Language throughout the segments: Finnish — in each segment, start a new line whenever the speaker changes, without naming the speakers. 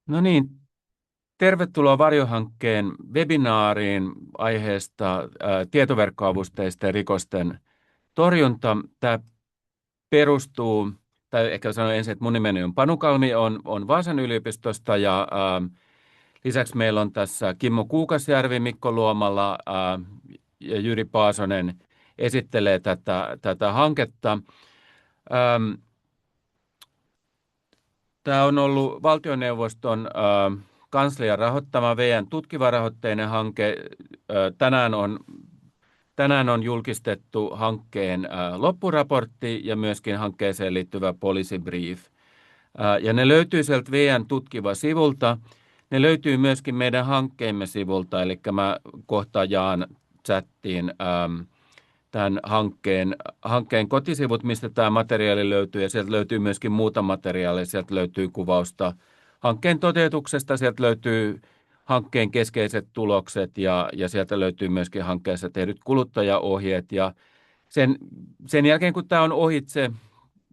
No niin, tervetuloa Varjohankkeen webinaariin aiheesta tietoverkkoavusteisten rikosten torjunta. Tämä perustuu, tai ehkä sanon ensin, että mun nimeni on Panu Kalmi, on Vaasan yliopistosta ja lisäksi meillä on tässä Kimmo Kuukasjärvi, Mikko Luomala ja Jyri Paasonen esittelee tätä hanketta. Tämä on ollut valtioneuvoston kanslian rahoittama VN tutkivarahoitteinen hanke. Tänään on julkistettu hankkeen loppuraportti ja myöskin hankkeeseen liittyvä policy brief. Ja ne löytyy sieltä VN tutkiva-sivulta. Ne löytyy myöskin meidän hankkeemme sivulta, eli mä kohta jaan chattiin tämän hankkeen kotisivut, mistä tämä materiaali löytyy, ja sieltä löytyy myöskin muuta materiaalia, sieltä löytyy kuvausta hankkeen toteutuksesta, sieltä löytyy hankkeen keskeiset tulokset, ja sieltä löytyy myöskin hankkeessa tehdyt kuluttajaohjeet, ja sen jälkeen, kun tämä on ohitse,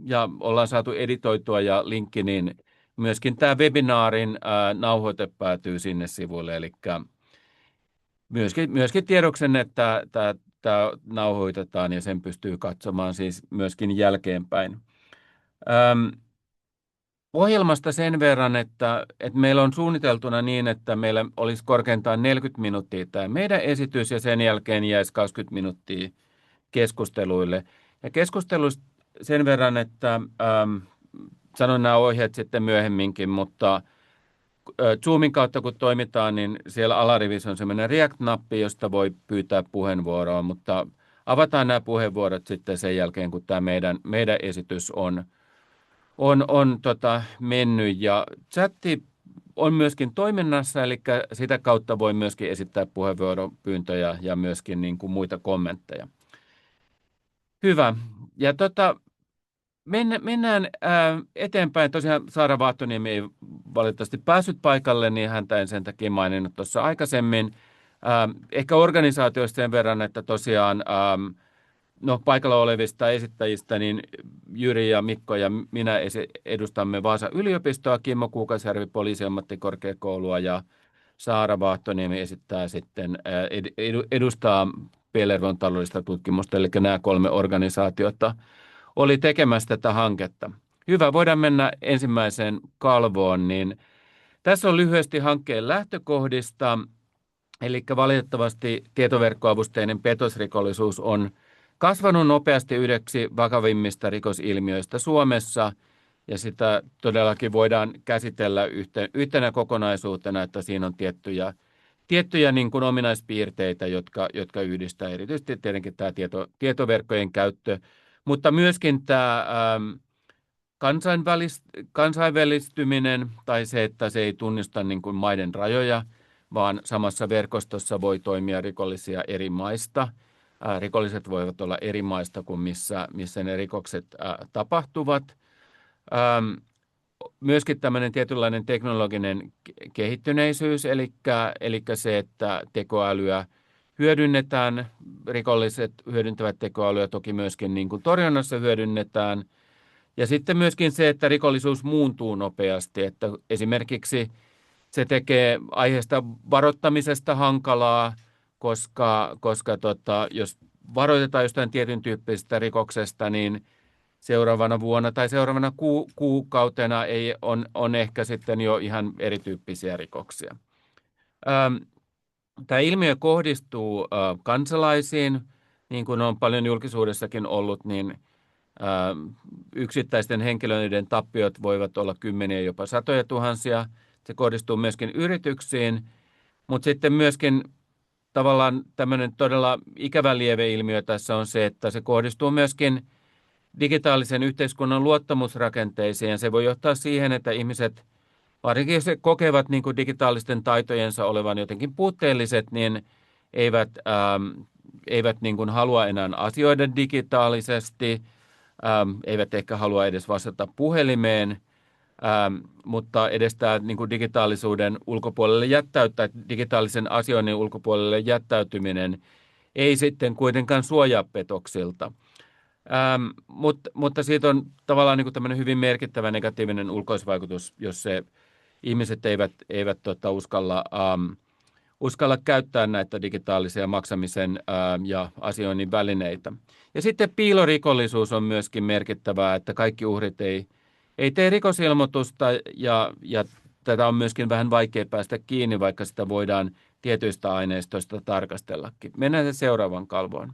ja ollaan saatu editoitua ja linkki, niin myöskin tämä webinaarin nauhoite päätyy sinne sivuille, eli myöskin tiedoksen, että tämä nauhoitetaan ja sen pystyy katsomaan siis myöskin jälkeenpäin. Ohjelmasta sen verran, että meillä on suunniteltuna niin, että meillä olisi korkeintaan 40 minuuttia tämä meidän esitys ja sen jälkeen jäisi 20 minuuttia keskusteluille. Ja keskusteluista sen verran, että sanon nämä ohjeet sitten myöhemminkin, mutta Zoomin kautta kun toimitaan, niin siellä alarivissä on semmoinen React-nappi, josta voi pyytää puheenvuoroa, mutta avataan nämä puheenvuorot sitten sen jälkeen, kun tämä meidän esitys on mennyt. Ja chatti on myöskin toiminnassa, eli sitä kautta voi myöskin esittää puheenvuoropyyntöjä ja myöskin niin kuin muita kommentteja. Hyvä. Ja mennään eteenpäin. Tosiaan Saara Vaattoniemi ei valitettavasti päässyt paikalle, niin häntä en sen takia maininnut tuossa aikaisemmin. Ehkä organisaatioista sen verran, että tosiaan paikalla olevista esittäjistä, niin Jyri ja Mikko ja minä edustamme Vaasan yliopistoa, Kimmo Kuukasjärvi Poliisiammattikorkeakoulua ja Saara Vaattoniemi esittää sitten, edustaa Pellervon taloudellista tutkimusta, eli nämä 3 organisaatiota oli tekemässä tätä hanketta. Hyvä, voidaan mennä ensimmäiseen kalvoon, niin tässä on lyhyesti hankkeen lähtökohdista, eli valitettavasti tietoverkkoavusteinen petosrikollisuus on kasvanut nopeasti yhdeksi vakavimmista rikosilmiöistä Suomessa, ja sitä todellakin voidaan käsitellä yhtenä kokonaisuutena, että siinä on tiettyjä niin kuin ominaispiirteitä, jotka yhdistää erityisesti tietenkin tämä tietoverkkojen käyttö, mutta myöskin tämä kansainvälistyminen tai se, että se ei tunnista niin kuin maiden rajoja, vaan samassa verkostossa voi toimia rikollisia eri maista. Rikolliset voivat olla eri maista kuin missä ne rikokset tapahtuvat. Myöskin tämmöinen tietynlainen teknologinen kehittyneisyys, eli se, että tekoälyä hyödynnetään, rikolliset hyödyntävät tekoälyä toki myöskin niin kuin torjunnassa hyödynnetään. Ja sitten myöskin se, että rikollisuus muuntuu nopeasti, että esimerkiksi se tekee aiheesta varoittamisesta hankalaa, koska jos varoitetaan jostain tietyn tyyppisestä rikoksesta, niin seuraavana vuonna tai seuraavana kuukautena on ehkä sitten jo ihan erityyppisiä rikoksia. Tämä ilmiö kohdistuu kansalaisiin, niin kuin on paljon julkisuudessakin ollut, niin yksittäisten henkilöiden tappiot voivat olla kymmeniä, jopa satoja tuhansia. Se kohdistuu myöskin yrityksiin, mutta sitten myöskin tavallaan tämmöinen todella ikävä lieveilmiö tässä on se, että se kohdistuu myöskin digitaalisen yhteiskunnan luottamusrakenteisiin, ja se voi johtaa siihen, että ihmiset, varsinkin jos he kokevat niin kuin digitaalisten taitojensa olevan jotenkin puutteelliset, niin eivät niin kuin halua enää asioida digitaalisesti, eivät ehkä halua edes vastata puhelimeen, mutta edes tämä niin kuin digitaalisuuden ulkopuolelle digitaalisen asioinnin ulkopuolelle jättäytyminen ei sitten kuitenkaan suojaa petoksilta. Mutta siitä on tavallaan niin kuin tämmöinen hyvin merkittävä negatiivinen ulkoisvaikutus, jos se ihmiset eivät uskalla käyttää näitä digitaalisia maksamisen ja asioinnin välineitä. Ja sitten piilorikollisuus on myöskin merkittävää, että kaikki uhrit ei tee rikosilmoitusta ja tätä on myöskin vähän vaikea päästä kiinni, vaikka sitä voidaan tietyistä aineistoista tarkastellakin. Mennään seuraavan kalvoon.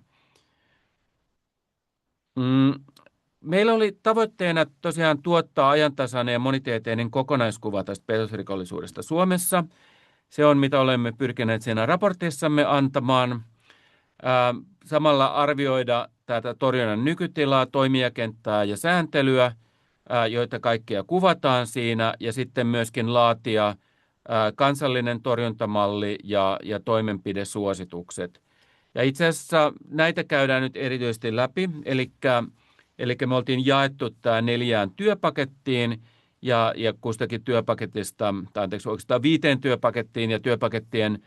Meillä oli tavoitteena tosiaan tuottaa ajantasainen ja monitieteinen kokonaiskuva tästä petosrikollisuudesta Suomessa. Se on, mitä olemme pyrkineet siinä raportissamme antamaan. Samalla arvioida tätä torjunnan nykytilaa, toimijakenttää ja sääntelyä, joita kaikkia kuvataan siinä, ja sitten myöskin laatia kansallinen torjuntamalli ja toimenpidesuositukset. Ja itse asiassa näitä käydään nyt erityisesti läpi, eli me oltiin jaettu tämä 4 työpakettiin, ja kustakin työpaketista, tai oikeastaan 5 työpakettiin, ja työpakettien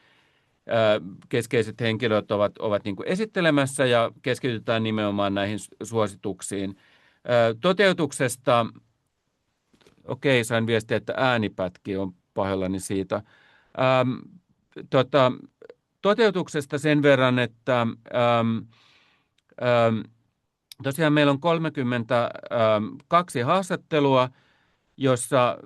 keskeiset henkilöt ovat niin kuin esittelemässä, ja keskitytään nimenomaan näihin suosituksiin. Toteutuksesta, sain viestiä, että äänipätki on pahoillani siitä. Toteutuksesta sen verran, että tosiaan meillä on 32 haastattelua, jossa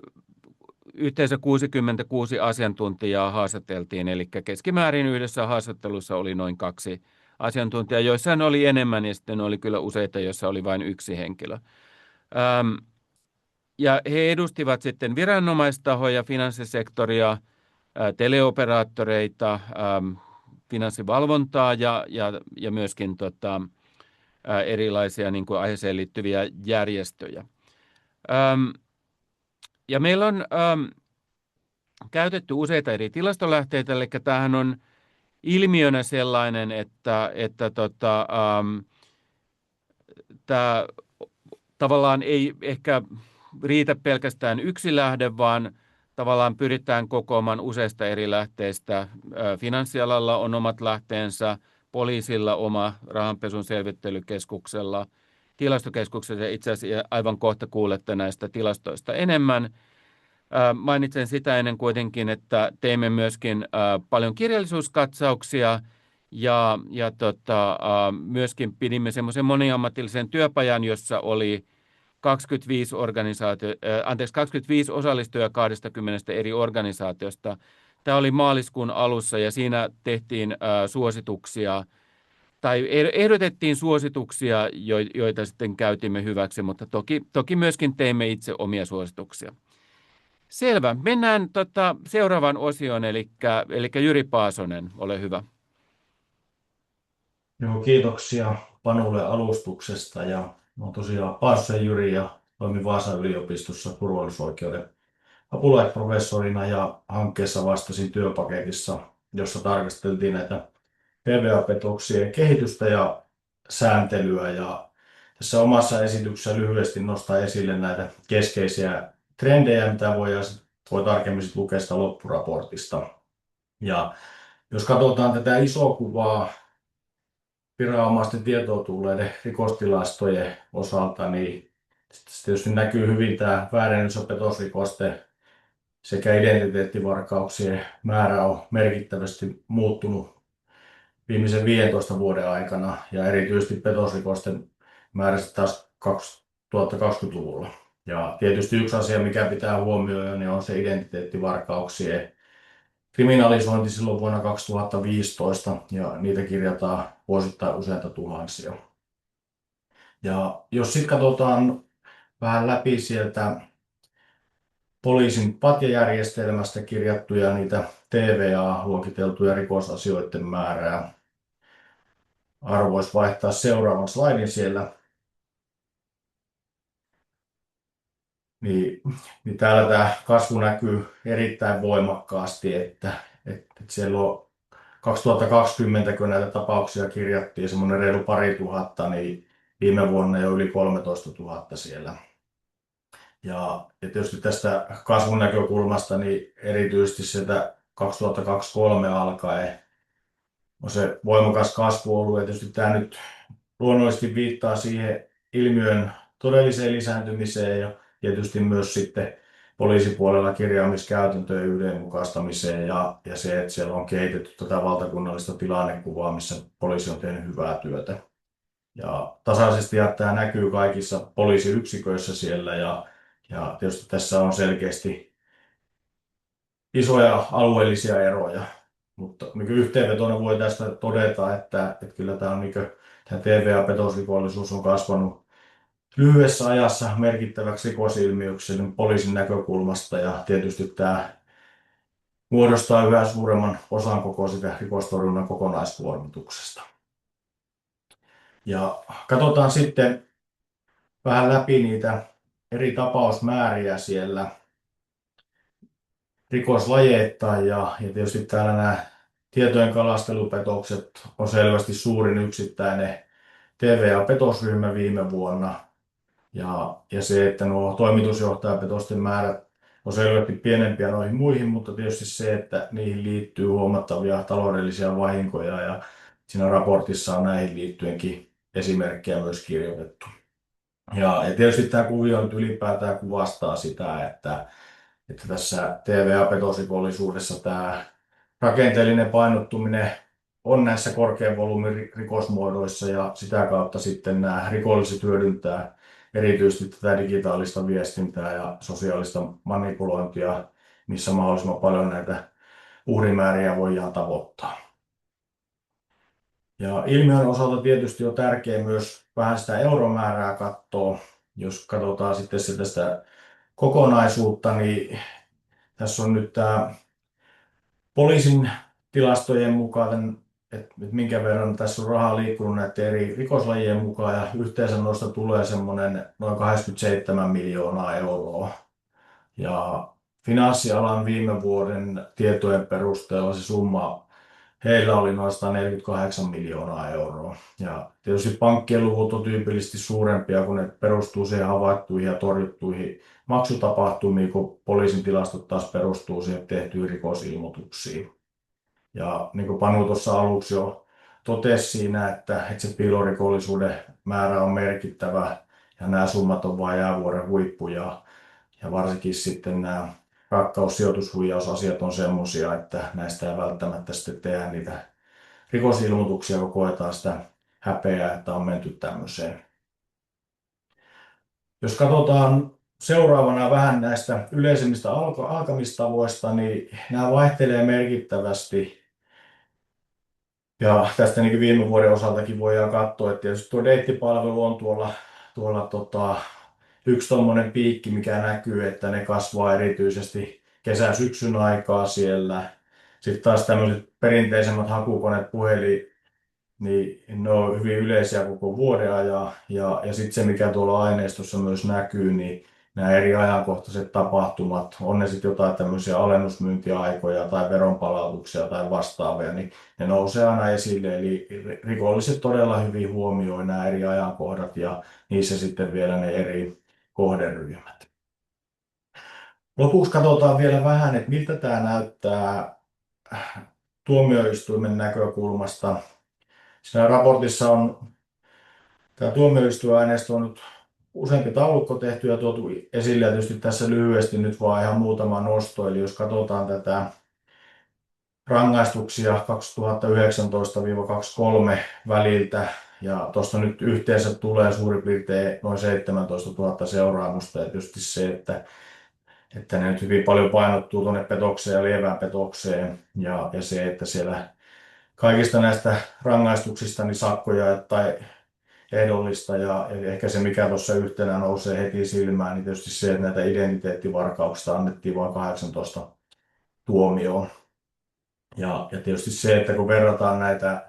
yhteensä 66 asiantuntijaa haastateltiin, eli keskimäärin yhdessä haastattelussa oli noin 2 asiantuntijaa, joissain oli enemmän ja sitten oli kyllä useita, joissa oli vain 1 henkilö. Ja he edustivat sitten viranomaistahoja, finanssisektoria, teleoperaattoreita, finanssivalvontaa ja myöskin erilaisia niin kuin aiheeseen liittyviä järjestöjä. Ja meillä on käytetty useita eri tilastolähteitä, eli tämähän on ilmiönä sellainen, että tämä tavallaan ei ehkä riitä pelkästään yksi lähde, vaan tavallaan pyritään kokoamaan useista eri lähteistä. Finanssialalla on omat lähteensä, poliisilla oma, rahanpesun selvittelykeskuksella, tilastokeskuksessa itse asiassa aivan kohta kuulette näistä tilastoista enemmän. Mainitsen sitä ennen kuitenkin, että teimme myöskin paljon kirjallisuuskatsauksia ja myöskin pidimme semmoisen moniammatillisen työpajan, jossa oli 25 osallistujaa 20 eri organisaatiosta. Tämä oli maaliskuun alussa ja siinä tehtiin suosituksia tai ehdotettiin suosituksia, joita sitten käytimme hyväksi, mutta toki myöskin teimme itse omia suosituksia. Selvä. Mennään seuraavaan osioon, eli Jyri Paasonen, ole hyvä.
Joo, kiitoksia Panulle alustuksesta. Olen tosiaan Paasosen Jyri ja toimin Vaasan yliopistossa turvallisuusoikeuden apulaisprofessorina ja hankkeessa vastasin työpaketissa, jossa tarkasteltiin näitä PVA-petoksien kehitystä ja sääntelyä. Ja tässä omassa esityksessä lyhyesti nostaa esille näitä keskeisiä trendejä, mitä voi tarkemmin lukea sitä loppuraportista. Ja jos katsotaan tätä isoa kuvaa viranomaisten tietoon tulleiden rikostilastojen osalta, niin tietysti näkyy hyvin tämä väärennys- ja petosrikosten sekä identiteettivarkauksien määrä on merkittävästi muuttunut viimeisen 15 vuoden aikana ja erityisesti petosrikosten määrä taas 2020-luvulla. Ja tietysti yksi asia, mikä pitää huomioida, niin on se identiteettivarkauksien kriminalisointi silloin vuonna 2015 ja niitä kirjataan vuosittain useita tuhansia. Ja jos sitten katsotaan vähän läpi sieltä poliisin patjajärjestelmästä kirjattuja niitä TVA-luokiteltuja rikosasioiden määrää. Aro voisi vaihtaa seuraavan slaidin siellä. Niin täällä tämä kasvu näkyy erittäin voimakkaasti, että siellä on 2020, kun näitä tapauksia kirjattiin semmoinen reilu 2000, niin viime vuonna jo yli 13 000 siellä. Ja tietysti tästä kasvun näkökulmasta niin erityisesti sieltä 2023 alkaen on se voimakas kasvu ollut. Ja tietysti tämä nyt luonnollisesti viittaa siihen ilmiön todelliseen lisääntymiseen ja tietysti myös sitten poliisipuolella kirjaamiskäytäntöjen yhdenmukaistamiseen ja se, että siellä on kehitetty tätä valtakunnallista tilannekuvaa, missä poliisi on tehnyt hyvää työtä. Ja tasaisesti ja tämä näkyy kaikissa poliisiyksiköissä siellä ja tietysti tässä on selkeästi isoja alueellisia eroja. Mutta niin yhteenvetona voi tästä todeta, että kyllä tämä, on, niin kuin, tämä TVA-petosrikollisuus on kasvanut lyhyessä ajassa merkittäväksi rikosilmiöksi poliisin näkökulmasta ja tietysti tämä muodostaa yhä suuremman osan koko sitä rikostorjunnan kokonaiskuormituksesta. Ja katsotaan sitten vähän läpi niitä eri tapausmääriä siellä rikoslajeittain ja tietysti täällä nämä tietojen kalastelupetokset on selvästi suurin yksittäinen TVA-petosryhmä viime vuonna. Ja se, että nuo toimitusjohtajapetosten määrät on selvästi pienempiä noihin muihin, mutta tietysti se, että niihin liittyy huomattavia taloudellisia vahinkoja ja siinä raportissa on näihin liittyenkin esimerkkejä myös kirjoitettu. Ja tietysti tämä kuvio nyt ylipäätään kuvastaa sitä, että tässä TVA-petosrikollisuudessa tämä rakenteellinen painottuminen on näissä korkean volyymin rikosmuodoissa ja sitä kautta sitten nämä rikolliset hyödyntää erityisesti tätä digitaalista viestintää ja sosiaalista manipulointia, missä mahdollisimman paljon näitä uhrimääriä voidaan tavoittaa. Ja ilmiön osalta tietysti on tärkeää myös vähän sitä euromäärää katsoa. Jos katsotaan sitten sitä kokonaisuutta, niin tässä on nyt tämä poliisin tilastojen mukaan, että minkä verran tässä on rahaa liikkunut näiden eri rikoslajien mukaan ja yhteensä noista tulee semmoinen noin 87 miljoonaa euroa. Ja finanssialan viime vuoden tietojen perusteella se summa heillä oli noin 148 miljoonaa euroa. Ja tietysti pankkien luvut on tyypillisesti suurempia, kun ne perustuu siihen havaittuihin ja torjuttuihin maksutapahtumiin, kun poliisin tilastot taas perustuu siihen tehtyihin rikosilmoituksiin. Ja niin kuin Panu tuossa aluksi jo totesi siinä, että se piilorikollisuuden määrä on merkittävä ja nämä summat on vain jäävuoren huippu ja varsinkin sitten nämä rakkaussijoitushuijausasiat on semmoisia, että näistä ei välttämättä sitten tehdä niitä rikosilmoituksia, kun koetaan sitä häpeää, että on menty tämmöiseen. Jos katsotaan seuraavana vähän näistä yleisimmistä alkamistavoista, niin nämä vaihtelee merkittävästi. Ja tästä niin viime vuoden osaltakin voidaan katsoa, että tietysti tuo deittipalvelu on tuolla yksi tommonen piikki, mikä näkyy, että ne kasvaa erityisesti kesä-syksyn aikaa siellä. Sitten taas tämmöiset perinteisemmät hakukoneet, puhelin, niin ne on hyvin yleisiä koko vuoden ajan. Ja sitten se, mikä tuolla aineistossa myös näkyy, niin nämä eri ajankohtaiset tapahtumat, on ne sitten jotain tämmöisiä alennusmyyntiaikoja tai veronpalautuksia tai vastaavia, niin ne nousee aina esille. Eli rikolliset todella hyvin huomioi nämä eri ajankohdat ja niissä sitten vielä ne eri kohderyhmät. Lopuksi katsotaan vielä vähän, että miltä tämä näyttää tuomioistuimen näkökulmasta. Siinä raportissa on tämä tuomioistuinaineisto on nyt useampi taulukko tehty ja tuotu esille ja tietysti tässä lyhyesti nyt vaan ihan muutama nosto. Eli jos katsotaan tätä rangaistuksia 2019-2023 väliltä ja tuosta nyt yhteensä tulee suurin piirtein noin 17 000 seuraamusta ja tietysti se, että ne nyt hyvin paljon painottuu tuonne petokseen ja lievään petokseen ja se, että siellä kaikista näistä rangaistuksista niin sakkoja tai ehdollista ja ehkä se mikä tuossa yhtenä nousee heti silmään, niin tietysti se, että näitä identiteettivarkauksista annettiin vain 18 tuomioon. Ja tietysti se, että kun verrataan näitä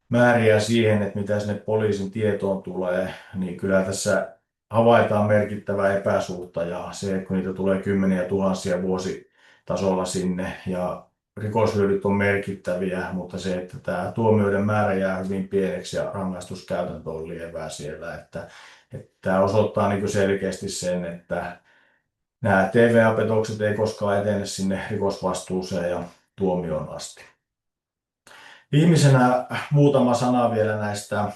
määriä siihen, että mitä sinne poliisin tietoon tulee, niin kyllä tässä havaitaan merkittävää epäsuhta ja se, että kun niitä tulee kymmeniä tuhansia vuositasolla sinne ja rikoshyödyt on merkittäviä, mutta se, että tämä tuomioiden määrä jää hyvin pieneksi ja rangaistuskäytäntö on lievää siellä, että tämä osoittaa niin kuin selkeästi sen, että nämä TVA-petokset ei koskaan etene sinne rikosvastuuseen ja tuomioon asti. Viimeisenä muutama sana vielä näistä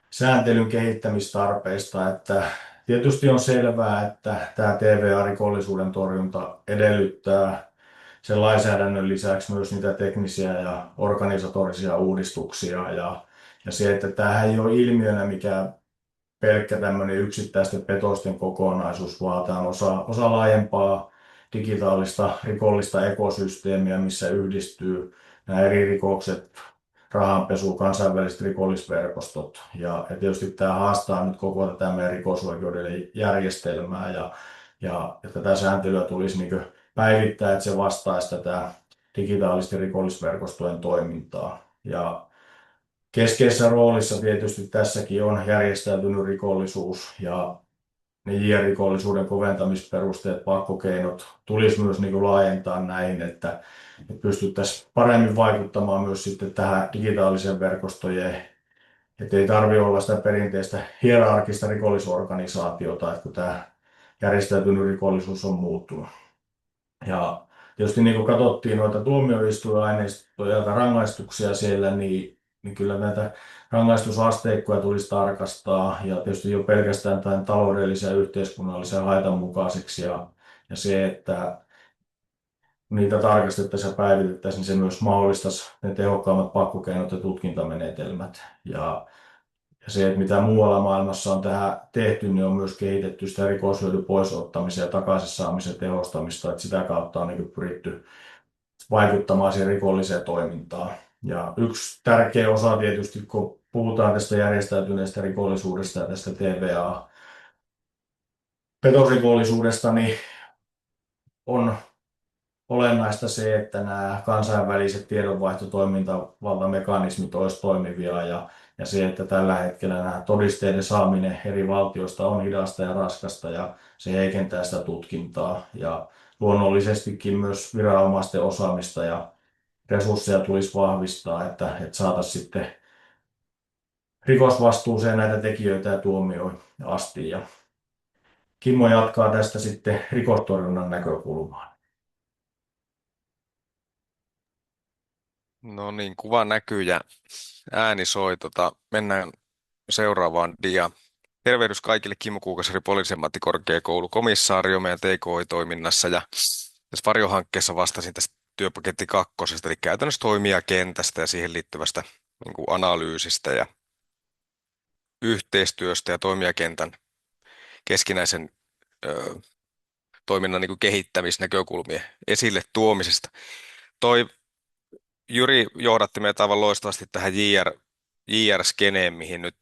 sääntelyn kehittämistarpeista, että Tietysti on selvää, että tämä TVA-rikollisuuden torjunta edellyttää sen lainsäädännön lisäksi myös niitä teknisiä ja organisatorisia uudistuksia. Ja se, että tämähän ei ole ilmiönä mikään pelkkä tämmöinen yksittäisten petosten kokonaisuus, vaan tämä on osa laajempaa digitaalista rikollista ekosysteemiä, missä yhdistyy nämä eri rikokset, rahanpesu, kansainväliset rikollisverkostot. Ja tietysti tämä haastaa nyt koko tätä meidän rikosoikeuden järjestelmää ja tätä sääntelyä tulisi niin päivittää, että se vastaisi tätä digitaalisten rikollisverkostojen toimintaa. Ja keskeisessä roolissa tietysti tässäkin on järjestäytynyt rikollisuus ja ne JR-rikollisuuden koventamisperusteet, pakkokeinot tulisi myös niin kuin laajentaa näihin, että pystyttäisiin paremmin vaikuttamaan myös sitten tähän digitaaliseen verkostojen, että ei tarvitse olla sitä perinteistä hierarkista rikollisorganisaatiota, että kun tämä järjestäytynyt rikollisuus on muuttunut. Ja tietysti niin kuin katsottiin noita tuomioistuinaineistoja ja rangaistuksia siellä, niin kyllä näitä rangaistusasteikkoja tulisi tarkastaa ja tietysti jo pelkästään tämän taloudellisen ja yhteiskunnallisen haitan mukaiseksi ja se, että niitä tarkastettaisiin ja päivitettäisiin, niin se myös mahdollistaisi ne tehokkaammat pakkokeinot ja tutkintamenetelmät. Ja se, että mitä muualla maailmassa on tähän tehty, niin on myös kehitetty sitä rikoshyödyn poisottamisen ja takaisin saamisen tehostamista, että sitä kautta on niin pyritty vaikuttamaan siihen rikolliseen toimintaan. Ja yksi tärkeä osa tietysti, kun puhutaan tästä järjestäytyneestä rikollisuudesta ja tästä TVA-petosrikollisuudesta, niin on olennaista se, että nämä kansainväliset tiedonvaihtotoimintavaltamekanismit olisivat toimivia ja se, että tällä hetkellä nämä todisteiden saaminen eri valtioista on hidasta ja raskasta ja se heikentää sitä tutkintaa ja luonnollisestikin myös viranomaisten osaamista ja resursseja tulisi vahvistaa, että saataisiin sitten rikosvastuuseen näitä tekijöitä ja tuomioon asti. Ja Kimmo jatkaa tästä sitten rikostorjunnan näkökulmaan.
No niin, kuva näkyy ja ääni soi. Mennään seuraavaan dia. Tervehdys kaikille, Kimmo Kuukasari, Poliisiammattikorkeakoulu, komissaario meidän TKI-toiminnassa ja tässä Varjo-hankkeessa vastasin tästä työpaketti kakkosesta, eli käytännössä toimijakentästä ja siihen liittyvästä niin kuin analyysistä ja yhteistyöstä ja toimijakentän keskinäisen ö, toiminnan niin kuin kehittämisnäkökulmien esille tuomisesta. Toi Jyri johdatti meitä aivan loistavasti tähän JR-skeneen, mihin nyt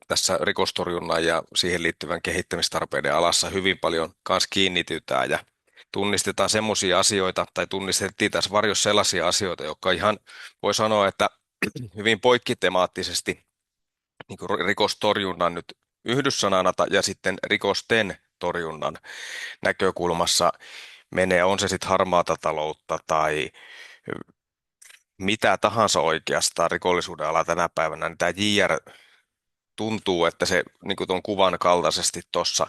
tässä rikostorjunnan ja siihen liittyvän kehittämistarpeiden alassa hyvin paljon kanssa kiinnitytään ja tunnistetaan semmoisia asioita, tai tunnistettiin tässä varjossa sellaisia asioita, jotka ihan voi sanoa, että hyvin poikkitemaattisesti niin kuin rikostorjunnan nyt yhdyssanana ja sitten rikosten torjunnan näkökulmassa menee, on se sitten harmaata taloutta tai mitä tahansa oikeastaan rikollisuuden ala tänä päivänä, niin tämä JR tuntuu, että se niin kuin tuon kuvan kaltaisesti tuossa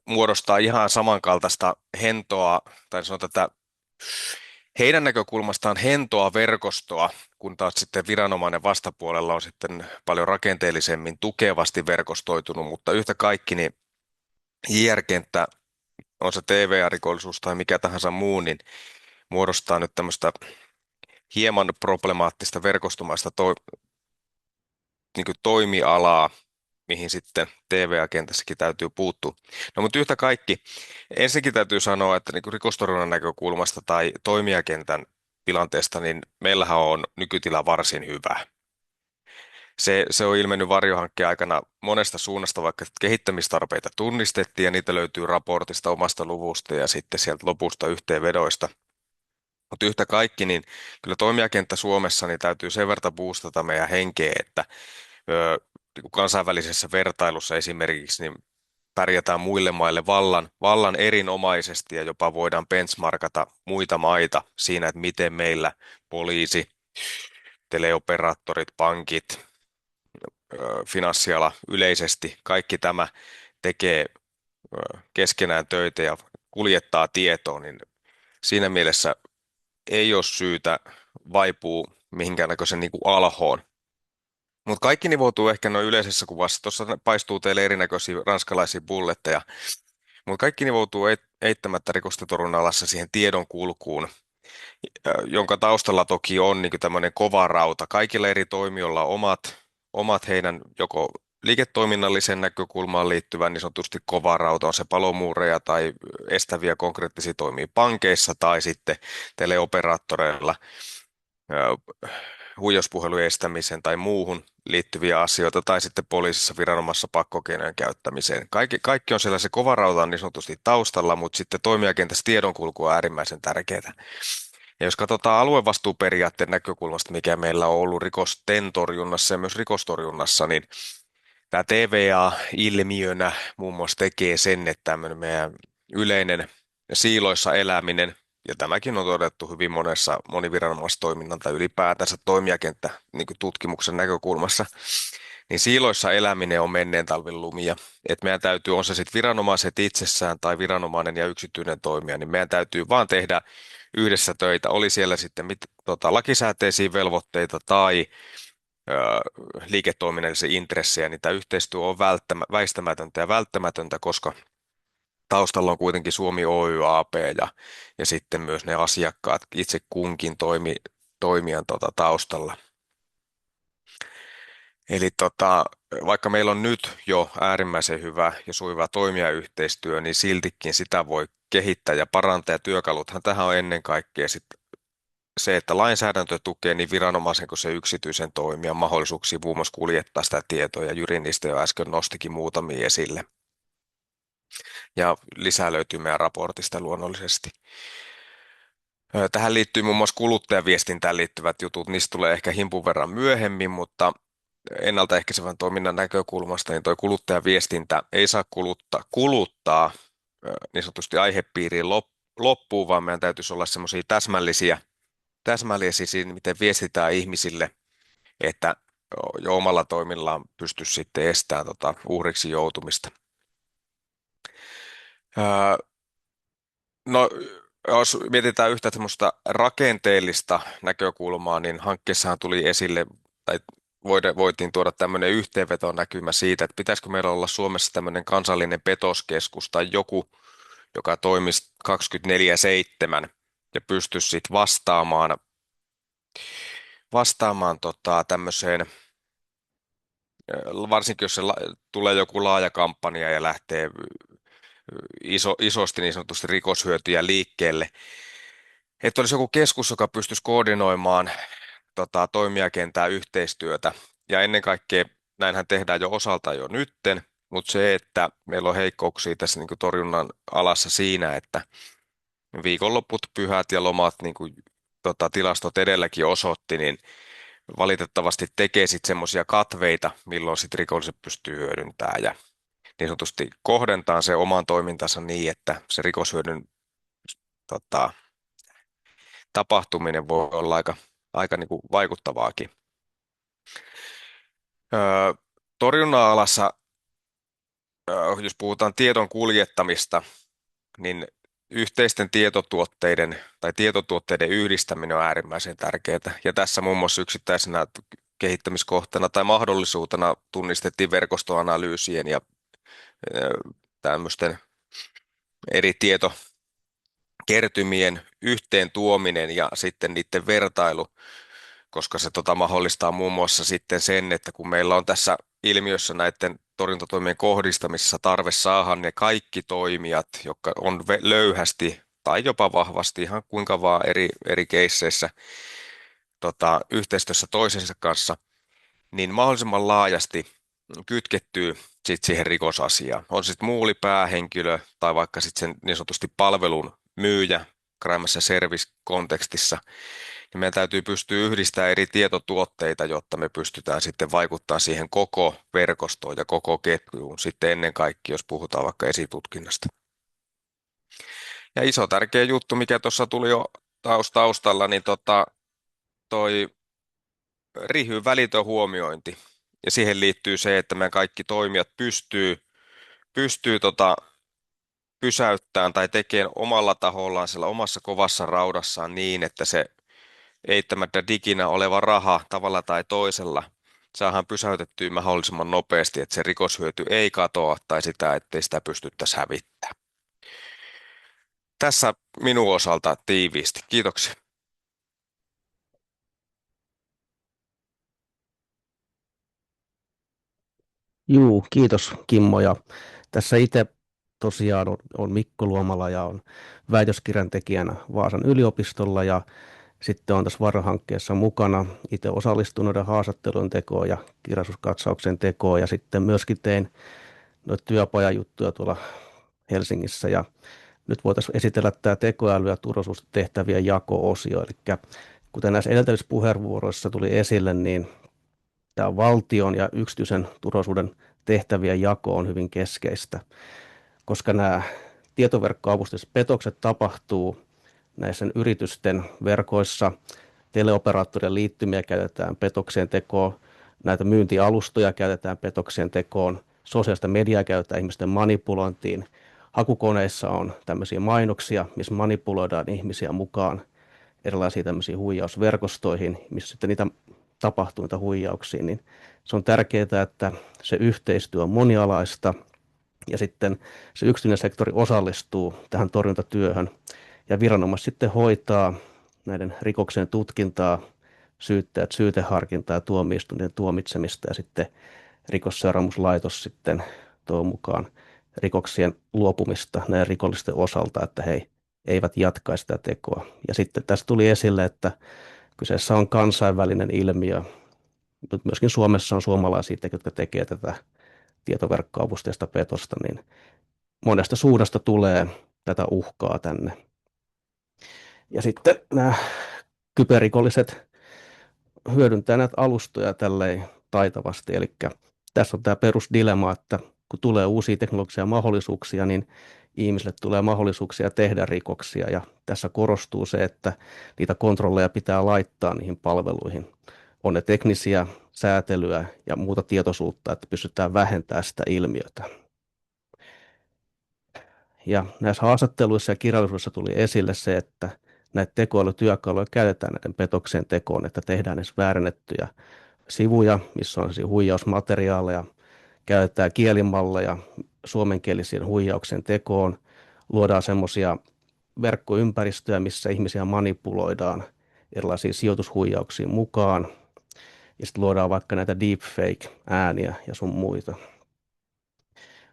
muodostaa ihan samankaltaista hentoa, tai sanotaan, että heidän näkökulmastaan hentoa verkostoa, kun taas sitten viranomainen vastapuolella on sitten paljon rakenteellisemmin tukevasti verkostoitunut, mutta yhtä kaikki niin JR-kenttä, on se TVA-rikollisuus tai mikä tahansa muu, niin muodostaa nyt tämmöistä hieman problemaattista verkostomaista niin kuin toimialaa, mihin sitten TVA-kentässäkin täytyy puuttua. No mutta yhtä kaikki, ensinnäkin täytyy sanoa, että niin kuin rikostorjunnan näkökulmasta tai toimijakentän tilanteesta, niin meillähän on nykytila varsin hyvä. Se on ilmennyt Varjo-hankkeen aikana monesta suunnasta, vaikka kehittämistarpeita tunnistettiin ja niitä löytyy raportista, omasta luvusta ja sitten sieltä lopusta yhteenvedoista. Mutta yhtä kaikki, niin kyllä toimijakenttä Suomessa niin täytyy sen verran boostata meidän henkeä, että niin kuin kansainvälisessä vertailussa esimerkiksi niin pärjätään muille maille vallan erinomaisesti ja jopa voidaan benchmarkata muita maita siinä, että miten meillä poliisi, teleoperaattorit, pankit, finanssiala yleisesti, kaikki tämä tekee keskenään töitä ja kuljettaa tietoa, niin siinä mielessä ei ole syytä vaipua mihinkään näköisen niin kuin alhoon. Mutta kaikki nivoutuu ehkä noin yleisessä kuvassa. Tuossa paistuu teille erinäköisiä ranskalaisia bulletteja, mutta kaikki nivoutuu eittämättä rikostentorjunnan alassa siihen tiedon kulkuun, jonka taustalla toki on niin tämmöinen kova rauta. Kaikilla eri toimijoilla on omat heidän joko liiketoiminnalliseen näkökulmaan liittyvän niin sanotusti kova rauta, on se palomuureja tai estäviä konkreettisia toimia pankeissa tai sitten teleoperaattoreilla huijauspuhelujen estämiseen tai muuhun liittyviä asioita, tai sitten poliisissa viranomaisessa pakkokeinojen käyttämiseen. Kaikki on siellä, se kova rauta on niin sanotusti taustalla, mutta sitten toimijakentässä tiedonkulku on äärimmäisen tärkeää. Ja jos katsotaan aluevastuuperiaatteen näkökulmasta, mikä meillä on ollut rikosten torjunnassa ja myös rikostorjunnassa, niin tämä TVA-ilmiönä muun muassa tekee sen, että tämmöinen meidän yleinen siiloissa eläminen, ja tämäkin on todettu hyvin monessa moniviranomaistoiminnan tai ylipäätänsä toimijakenttä niin kuin tutkimuksen näkökulmassa, niin siiloissa eläminen on menneen talven lumia. Että meidän täytyy, on se sitten viranomaiset itsessään tai viranomainen ja yksityinen toimija, niin meidän täytyy vaan tehdä yhdessä töitä, oli siellä sitten lakisääteisiä velvoitteita tai liiketoiminnallisia intressejä, niin tämä yhteistyö on väistämätöntä ja välttämätöntä, koska taustalla on kuitenkin Suomi Oy AB ja sitten myös ne asiakkaat itse kunkin toimijan taustalla. Eli vaikka meillä on nyt jo äärimmäisen hyvä ja sujuva toimijayhteistyö, niin siltikin sitä voi kehittää ja parantaa. Ja työkaluthan tähän on ennen kaikkea se, että lainsäädäntö tukee niin viranomaisen kuin se yksityisen toimijan mahdollisuuksia muun muassa kuljettaa sitä tietoa. Ja Jyri niistä jo äsken nostikin muutamia esille. Ja lisää löytyy meidän raportista luonnollisesti. Tähän liittyy muun muassa kuluttajaviestintään liittyvät jutut. Niistä tulee ehkä himpun verran myöhemmin, mutta ennaltaehkäisevän toiminnan näkökulmasta niin tuo kuluttajaviestintä ei saa kuluttaa niin sanotusti aihepiiriin loppuun, vaan meidän täytyisi olla semmoisia täsmällisiä siinä, miten viestitään ihmisille, että jo omalla toimillaan pystyisi sitten estämään uhriksi joutumista. No, jos mietitään yhtä semmoista rakenteellista näkökulmaa, niin hankkeessahan tuli esille, tai voitiin tuoda tämmöinen yhteenvetonäkymä siitä, että pitäisikö meillä olla Suomessa tämmöinen kansallinen petoskeskus tai joku, joka toimisi 24/7 ja pystyisi sitten vastaamaan tämmöiseen, varsinkin jos tulee joku laaja kampanja ja lähtee isosti niin sanotusti rikoshyötyjä liikkeelle, että olisi joku keskus, joka pystyisi koordinoimaan toimijakentää yhteistyötä. Ja ennen kaikkea näinhän tehdään jo osalta jo nytten, mutta se, että meillä on heikkouksia tässä niin kuin torjunnan alassa siinä, että viikonloput, pyhät ja lomat, niin kuin tilastot edelläkin osoitti, niin valitettavasti tekee sitten semmoisia katveita, milloin sitten rikolliset pystyy hyödyntämään ja niin sanotusti kohdentaa se oman toimintansa niin, että se rikoshyödyn tapahtuminen voi olla aika niin kuin vaikuttavaakin. Torjunnan alassa, jos puhutaan tiedon kuljettamista, niin yhteisten tietotuotteiden yhdistäminen on äärimmäisen tärkeää. Ja tässä muun muassa yksittäisenä kehittämiskohtana tai mahdollisuutena tunnistettiin verkostoanalyysien ja tämmöisten eri tietokertymien yhteen tuominen ja sitten niiden vertailu, koska se mahdollistaa muun muassa sitten sen, että kun meillä on tässä ilmiössä näiden torjuntatoimien kohdistamisessa tarve saada ne kaikki toimijat, jotka on löyhästi tai jopa vahvasti ihan kuinka vaan eri keisseissä yhteistyössä toisensa kanssa, niin mahdollisimman laajasti kytkettyy siihen rikosasiaan. On sitten muuli päähenkilö tai vaikka sitten sen niin sanotusti palvelun myyjä crime as a service-kontekstissa, niin meidän täytyy pystyä yhdistämään eri tietotuotteita, jotta me pystytään sitten vaikuttamaan siihen koko verkostoon ja koko ketjuun sitten ennen kaikkea, jos puhutaan vaikka esitutkinnasta. Ja iso tärkeä juttu, mikä tuossa tuli jo taustalla, niin toi rihyn välitön huomiointi. Ja siihen liittyy se, että meidän kaikki toimijat pystyy pysäyttämään tai tekemään omalla tahollaan siellä omassa kovassa raudassaan niin, että se eittämättä diginä oleva raha tavalla tai toisella saadaan pysäytettyä mahdollisimman nopeasti, että se rikoshyöty ei katoa tai sitä, ettei sitä pystyttäisi hävittämään. Tässä minun osalta tiiviisti. Kiitoksia.
Juu, kiitos Kimmo. Ja tässä itse tosiaan on Mikko Luomala ja on väitöskirjan tekijänä Vaasan yliopistolla ja sitten on tässä VARA-hankkeessa mukana itse osallistunut haastattelujen tekoon ja kirjallisuuskatsauksen tekoon ja sitten myöskin tein noita työpajajuttuja tuolla Helsingissä ja nyt voitaisiin esitellä tämä tekoäly- ja turvallisuustehtävien jako-osio. Eli kuten näissä edeltävissä puheenvuoroissa tuli esille, niin tämä valtion ja yksityisen turvallisuuden tehtävien jako on hyvin keskeistä, koska nämä tietoverkkoavusteiset petokset tapahtuu näissä yritysten verkoissa, teleoperaattorien liittymiä käytetään petoksien tekoon, näitä myyntialustoja käytetään petoksien tekoon, sosiaalista mediaa käytetään ihmisten manipulointiin, hakukoneissa on tämmöisiä mainoksia, missä manipuloidaan ihmisiä mukaan erilaisiin tämmöisiin huijausverkostoihin, missä sitten niitä tapahtuu niitä huijauksia, niin se on tärkeää, että se yhteistyö on monialaista ja sitten se yksityinen sektori osallistuu tähän torjuntatyöhön ja viranomaiset sitten hoitaa näiden rikoksien tutkintaa, syyttäjät syyteharkintaa ja tuomioistuinten tuomitsemista ja sitten rikosseuraamuslaitos sitten tuo mukaan rikoksien luopumista näiden rikollisten osalta, että he eivät jatkaisi sitä tekoa. Ja sitten tässä tuli esille, että kyseessä on kansainvälinen ilmiö, mutta myöskin Suomessa on suomalaisia, jotka tekevät tätä tietoverkkoavusteista petosta, niin monesta suunnasta tulee tätä uhkaa tänne. Ja sitten nämä kyberrikolliset hyödyntää näitä alustoja tälleen taitavasti, eli tässä on tämä perusdilemma, että kun tulee uusia teknologisia mahdollisuuksia, niin ihmisille tulee mahdollisuuksia tehdä rikoksia ja tässä korostuu se, että niitä kontrolleja pitää laittaa niihin palveluihin. On ne teknisiä säätelyä ja muuta tietoisuutta, että pystytään vähentämään sitä ilmiötä. Ja näissä haastatteluissa ja kirjallisuudessa tuli esille se, että näitä tekoälytyökaluja käytetään näiden petoksien tekoon, että tehdään edes väärennettyjä sivuja, missä on huijausmateriaaleja, käytetään kielimalleja suomenkielisen huijauksen tekoon, luodaan semmoisia verkkoympäristöjä, missä ihmisiä manipuloidaan erilaisiin sijoitushuijauksiin mukaan, ja sitten luodaan vaikka näitä deepfake-ääniä ja sun muita.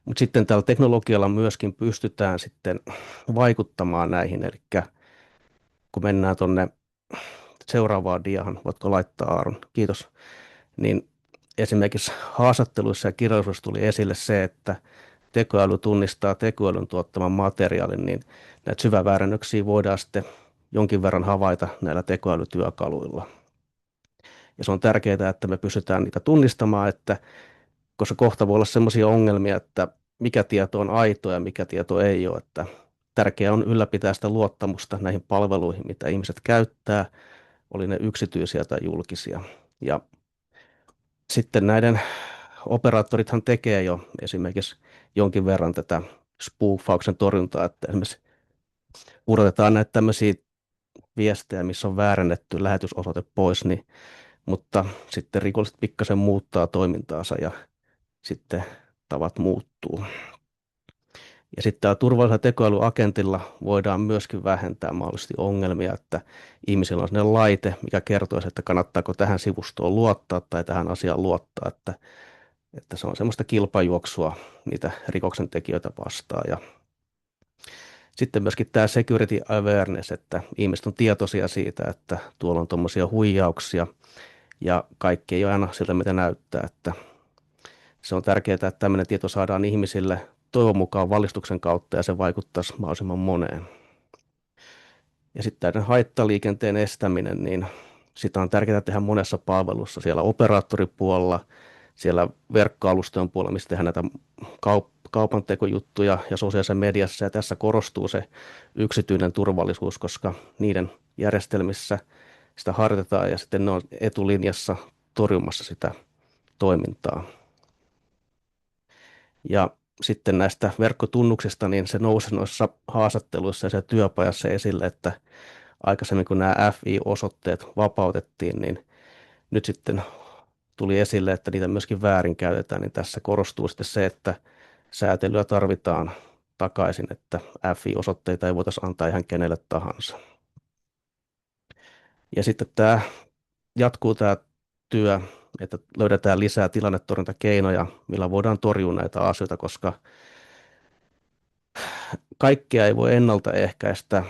Mutta sitten tällä teknologialla myöskin pystytään sitten vaikuttamaan näihin, eli kun mennään tuonne seuraavaan diahan, voitko laittaa Aaron, kiitos, niin esimerkiksi haastatteluissa ja kirjallisuudessa tuli esille se, että tekoäly tunnistaa tekoälyn tuottaman materiaalin, niin näitä syväväärennöksiä voidaan sitten jonkin verran havaita näillä tekoälytyökaluilla. Ja se on tärkeää, että me pystytään niitä tunnistamaan, että koska kohta voi olla sellaisia ongelmia, että mikä tieto on aito ja mikä tieto ei ole. Että tärkeää on ylläpitää sitä luottamusta näihin palveluihin, mitä ihmiset käyttää, oli ne yksityisiä tai julkisia. Ja sitten näiden operaattorithan tekee jo esimerkiksi jonkin verran tätä spoofauksen torjuntaa, että esimerkiksi pudotetaan näitä tämmöisiä viestejä, missä on väärennetty lähetysosoite pois, niin, mutta sitten rikolliset pikkasen muuttaa toimintaansa ja sitten tavat muuttuu. Ja sitten täällä turvallisella tekoälyagentilla voidaan myöskin vähentää mahdollisesti ongelmia, että ihmisillä on sellainen laite, mikä kertoisi, että kannattaako tähän sivustoon luottaa tai tähän asiaan luottaa, että se on semmoista kilpajuoksua niitä rikoksen tekijöitä vastaan. Ja sitten myöskin tämä security awareness, että ihmiset on tietoisia siitä, että tuolla on tuommoisia huijauksia ja kaikki ei ole aina siltä, mitä näyttää, että se on tärkeää, että tämmöinen tieto saadaan ihmisille toivon mukaan valistuksen kautta ja se vaikuttaisi mahdollisimman moneen. Ja sitten tämän haittaliikenteen estäminen, niin sitä on tärkeää tehdä monessa palvelussa, siellä operaattoripuolella, siellä verkkoalustojen puolella, missä tehdään näitä kaupantekojuttuja ja sosiaalisessa mediassa. Ja tässä korostuu se yksityinen turvallisuus, koska niiden järjestelmissä sitä harjoitetaan ja sitten ne on etulinjassa torjumassa sitä toimintaa. Ja sitten näistä verkkotunnuksista, niin se nousi noissa haastatteluissa ja se työpajassa esille, että aikaisemmin kun nämä FI-osoitteet vapautettiin, niin nyt sitten tuli esille, että niitä myöskin väärinkäytetään, niin tässä korostuu sitten se, että säätelyä tarvitaan takaisin, että FI-osoitteita ei voitaisiin antaa ihan kenelle tahansa. Ja sitten jatkuu tämä työ, että löydetään lisää tilannetorjuntakeinoja, millä voidaan torjua näitä asioita, koska kaikkea ei voi ennaltaehkäistä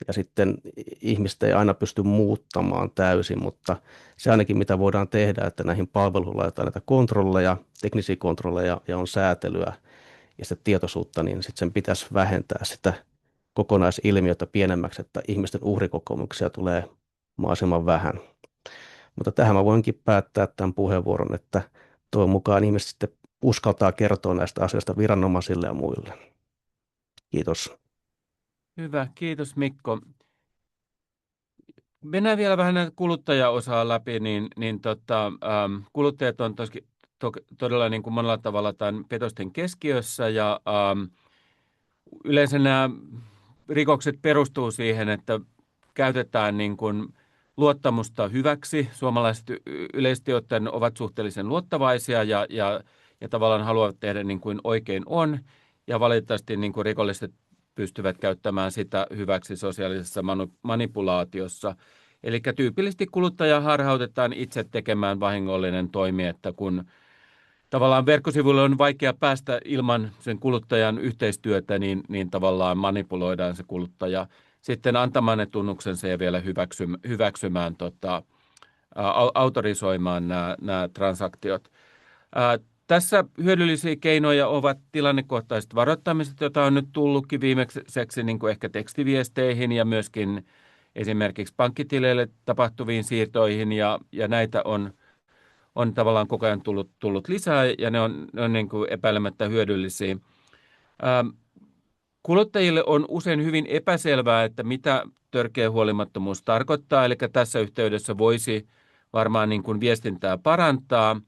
ja sitten ihmistä ei aina pysty muuttamaan täysin, mutta se ainakin mitä voidaan tehdä, että näihin palveluihin laitetaan näitä kontrolleja, teknisiä kontrolleja ja on säätelyä ja sitä tietoisuutta, niin sitten sen pitäisi vähentää sitä kokonaisilmiötä pienemmäksi, että ihmisten uhrikokemuksia tulee mahdollisimman vähän. Mutta tähän mä voinkin päättää tämän puheenvuoron, että toivon mukaan ihmiset sitten uskaltaa kertoa näistä asioista viranomaisille ja muille. Kiitos.
Hyvä, kiitos Mikko. Mennään vielä vähän näitä kuluttajaosaa läpi, kuluttajat on todella niin kuin monella tavalla tämän petosten keskiössä ja yleensä nämä rikokset perustuu siihen, että käytetään niin kuin luottamusta hyväksi. Suomalaiset yleisesti ottaen ovat suhteellisen luottavaisia ja tavallaan haluavat tehdä niin kuin oikein on ja valitettavasti niin kuin rikolliset pystyvät käyttämään sitä hyväksi sosiaalisessa manipulaatiossa. Eli tyypillisesti kuluttaja harhautetaan itse tekemään vahingollinen toimi, että kun tavallaan verkkosivuille on vaikea päästä ilman sen kuluttajan yhteistyötä, niin tavallaan manipuloidaan se kuluttaja sitten antamaan ne tunnuksensa ja vielä hyväksymään, autorisoimaan nämä transaktiot. Tässä hyödyllisiä keinoja ovat tilannekohtaiset varoittamiset, joita on nyt tullutkin viimeiseksi niin kuin ehkä tekstiviesteihin ja myöskin esimerkiksi pankkitileille tapahtuviin siirtoihin ja näitä on tavallaan koko ajan tullut lisää ja ne on niin kuin epäilemättä hyödyllisiä. Kuluttajille on usein hyvin epäselvää, että mitä törkeä huolimattomuus tarkoittaa, eli tässä yhteydessä voisi varmaan niin kuin viestintää parantaa.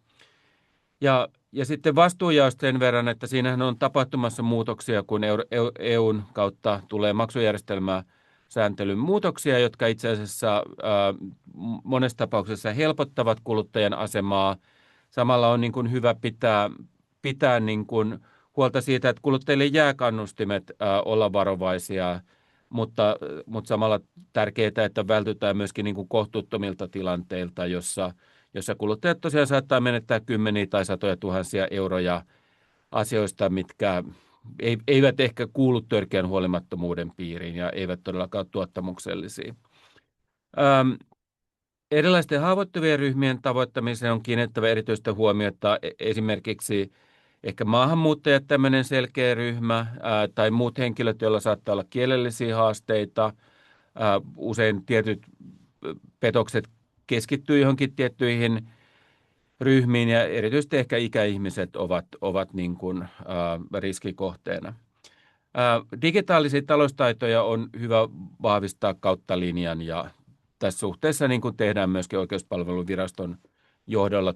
Ja sitten vastuujaosta sen verran, että siinähän on tapahtumassa muutoksia, kun EUn kautta tulee maksujärjestelmäsääntelyn muutoksia, jotka itse asiassa monessa tapauksessa helpottavat kuluttajan asemaa. Samalla on niin kuin hyvä pitää niin kuin huolta siitä, että kuluttajille jää kannustimet olla varovaisia, mutta samalla tärkeää, että vältytään myöskin niin kuin kohtuuttomilta tilanteilta, jossa kuluttajat tosiaan saattaa menettää kymmeniä tai satoja tuhansia euroja asioista, mitkä eivät ehkä kuulu törkeän huolimattomuuden piiriin ja eivät todellakaan tuottamuksellisia. Erilaisten haavoittuvien ryhmien tavoittamiseen on kiinnittävä erityistä huomiota esimerkiksi ehkä maahanmuuttajat, tämmöinen selkeä ryhmä, tai muut henkilöt, joilla saattaa olla kielellisiä haasteita. Usein tietyt petokset keskittyy johonkin tiettyihin ryhmiin ja erityisesti ehkä ikäihmiset ovat niin kuin, riskikohteena. Digitaalisia taloustaitoja on hyvä vahvistaa kautta linjan ja tässä suhteessa niin kuin tehdään myöskin Oikeuspalveluviraston johdolla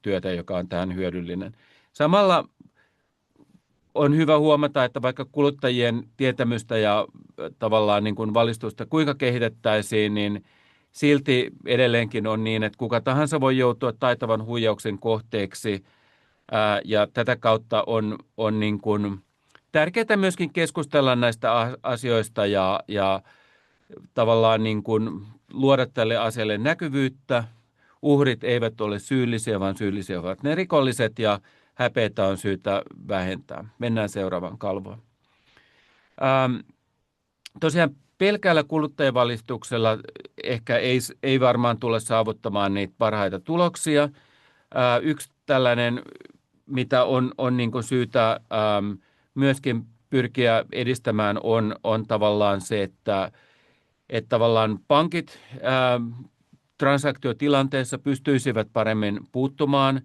työtä, joka on tähän hyödyllinen. Samalla on hyvä huomata, että vaikka kuluttajien tietämystä ja tavallaan niin kuin valistusta kuinka kehitettäisiin, niin silti edelleenkin on niin, että kuka tahansa voi joutua taitavan huijauksen kohteeksi ja tätä kautta on niin kuin tärkeää myöskin keskustella näistä asioista ja tavallaan niin kuin luoda tälle asialle näkyvyyttä. Uhrit eivät ole syyllisiä, vaan syyllisiä ovat ne rikolliset ja häpeätä on syytä vähentää. Mennään seuraavaan kalvoon. Tosiaan pelkällä kuluttajavalistuksella ehkä ei varmaan tule saavuttamaan niitä parhaita tuloksia. Yksi tällainen, mitä on niin kuin syytä myöskin pyrkiä edistämään, on tavallaan se, että tavallaan pankit transaktiotilanteessa pystyisivät paremmin puuttumaan,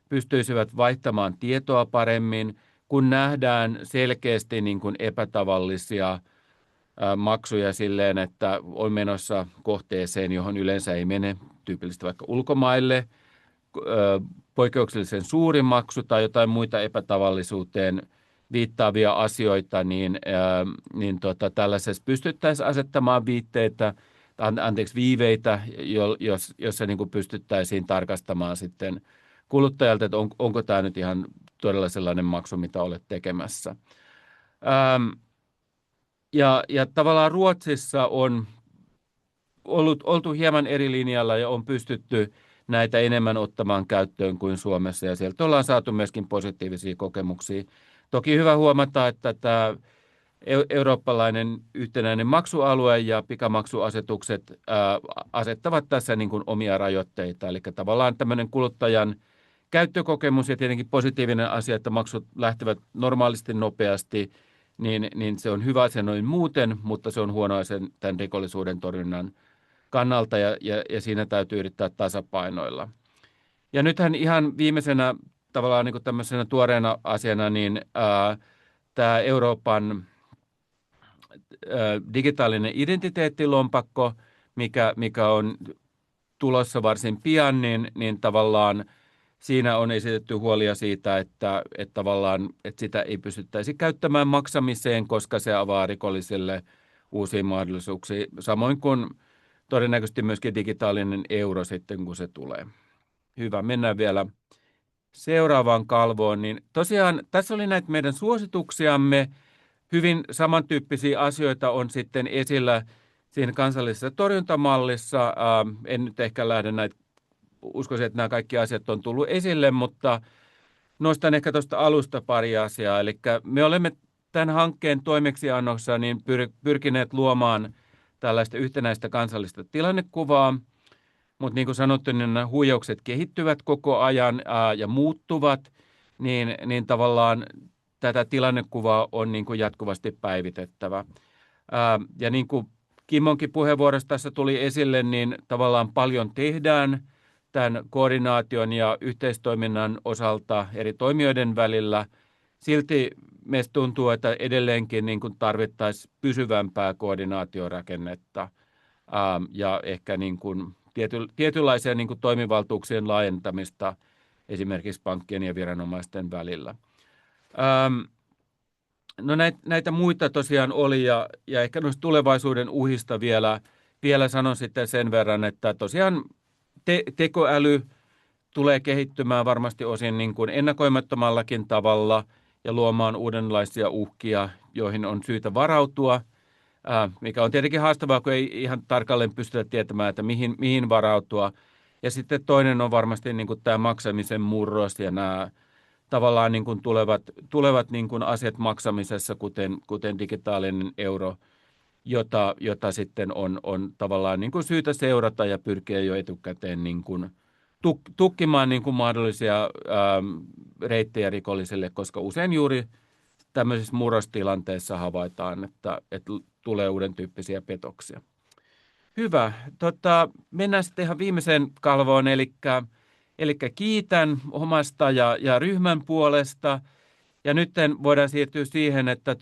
pystyisivät vaihtamaan tietoa paremmin, kun nähdään selkeästi niin kuin epätavallisia maksuja silleen, että on menossa kohteeseen, johon yleensä ei mene, tyypillisesti vaikka ulkomaille, poikkeuksellisen suuri maksu tai jotain muita epätavallisuuteen viittaavia asioita, niin tällaisessa pystyttäisiin asettamaan viitteitä viiveitä, jossa niin kuin pystyttäisiin tarkastamaan sitten kuluttajalta, että onko tämä nyt ihan todella sellainen maksu, mitä olet tekemässä. Ja tavallaan Ruotsissa on oltu hieman eri linjalla ja on pystytty näitä enemmän ottamaan käyttöön kuin Suomessa, ja sieltä ollaan saatu myöskin positiivisia kokemuksia. Toki hyvä huomata, että tämä eurooppalainen yhtenäinen maksualue ja pikamaksuasetukset asettavat tässä niin kuin omia rajoitteita, eli tavallaan tämmöinen kuluttajan käyttökokemus ja tietenkin positiivinen asia, että maksut lähtevät normaalisti nopeasti, niin se on hyvä asia noin muuten, mutta se on huono asia tämän rikollisuuden torjunnan kannalta, ja siinä täytyy yrittää tasapainoilla. Ja nythän ihan viimeisenä tavallaan niin kuin tämmöisenä tuoreena asiana, niin tämä Euroopan digitaalinen identiteettilompakko, mikä on tulossa varsin pian, niin tavallaan siinä on esitetty huolia siitä, että tavallaan että sitä ei pystyttäisi käyttämään maksamiseen, koska se avaa rikollisille uusia mahdollisuuksia, samoin kuin todennäköisesti myöskin digitaalinen euro sitten, kun se tulee. Hyvä, mennään vielä seuraavaan kalvoon. Niin tosiaan tässä oli näitä meidän suosituksiamme. Hyvin samantyyppisiä asioita on sitten esillä siinä kansallisessa torjuntamallissa. En nyt ehkä lähde näitä, uskoisin, että nämä kaikki asiat on tullut esille, mutta nostan ehkä tuosta alusta pari asiaa. Eli me olemme tämän hankkeen toimeksiannossa niin pyrkineet luomaan tällaista yhtenäistä kansallista tilannekuvaa, mutta niin kuin sanottu, niin nämä huijaukset kehittyvät koko ajan ja muuttuvat, niin tavallaan tätä tilannekuvaa on niin kuin jatkuvasti päivitettävä. Ja niin kuin Kimmonkin puheenvuorossa tässä tuli esille, niin tavallaan paljon tehdään tämän koordinaation ja yhteistoiminnan osalta eri toimijoiden välillä. Silti meistä tuntuu, että edelleenkin niin kuin tarvittaisiin pysyvämpää koordinaatiorakennetta ja ehkä niin kuin tietynlaisia niin kuin toimivaltuuksien laajentamista esimerkiksi pankkien ja viranomaisten välillä. No näitä muita tosiaan oli, ja ehkä noista tulevaisuuden uhista vielä sanon sitten sen verran, että tosiaan tekoäly tulee kehittymään varmasti osin niin kuin ennakoimattomallakin tavalla ja luomaan uudenlaisia uhkia, joihin on syytä varautua, mikä on tietenkin haastavaa, kun ei ihan tarkalleen pystytä tietämään, että mihin varautua. Ja sitten toinen on varmasti niin kuin tämä maksamisen murros ja nämä tavallaan niin kuin tulevat niin kuin asiat maksamisessa, kuten digitaalinen euro, jota sitten on tavallaan niin kuin syytä seurata ja pyrkiä jo etukäteen niin kuin tukkimaan niin kuin mahdollisia reittejä rikollisille, koska usein juuri tämmöisissä murrostilanteissa havaitaan, että tulee uuden tyyppisiä petoksia. Hyvä. Mennään sitten ihan viimeiseen kalvoon, eli kiitän omasta ja ryhmän puolesta. Ja nyt voidaan siirtyä siihen, että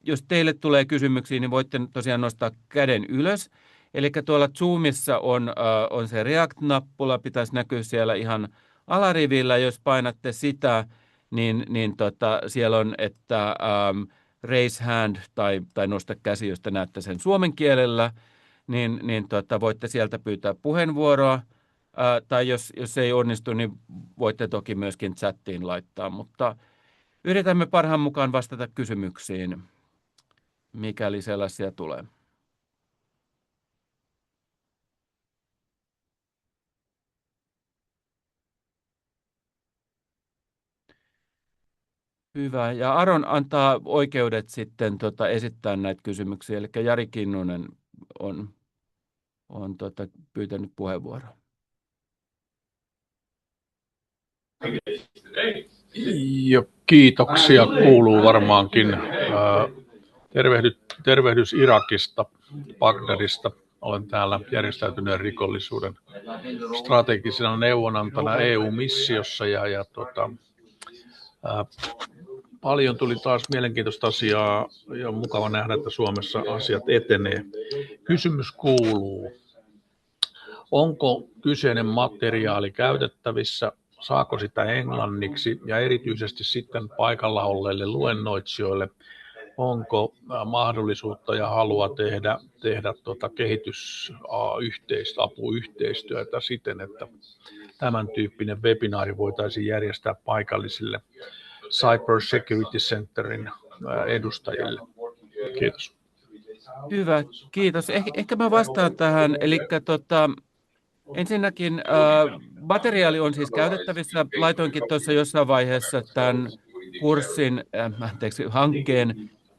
jos teille tulee kysymyksiä, niin voitte tosiaan nostaa käden ylös. Eli tuolla Zoomissa on se React-nappula, pitäisi näkyä siellä ihan alarivillä. Jos painatte sitä, niin siellä on, että raise hand tai nosta käsi, jos te näette sen suomen kielellä, niin voitte sieltä pyytää puheenvuoroa. Tai jos ei onnistu, niin voitte toki myöskin chattiin laittaa, mutta yritämme parhaan mukaan vastata kysymyksiin, mikäli sellaisia tulee. Hyvä. Ja Aron antaa oikeudet sitten esittää näitä kysymyksiä, eli Jari Kinnunen on pyytänyt puheenvuoroa.
Ja kiitoksia kuuluu varmaankin. Tervehdys Irakista, Bagdadista. Olen täällä järjestäytyneen rikollisuuden strategisena neuvonantana EU-missiossa ja paljon tuli taas mielenkiintoista asiaa ja on mukava nähdä, että Suomessa asiat etenee. Kysymys kuuluu, onko kyseinen materiaali käytettävissä, saako sitä englanniksi ja erityisesti sitten paikalla olleille luennoitsijoille onko mahdollisuutta ja halua tehdä apuyhteistyötä siten, että tämän tyyppinen webinaari voitaisiin järjestää paikallisille Cyber Security Centerin edustajille. Kiitos.
Hyvä, kiitos. Ehkä mä vastaan tähän. Eli ensinnäkin materiaali on siis käytettävissä. Laitoinkin tuossa jossain vaiheessa tämän kurssin,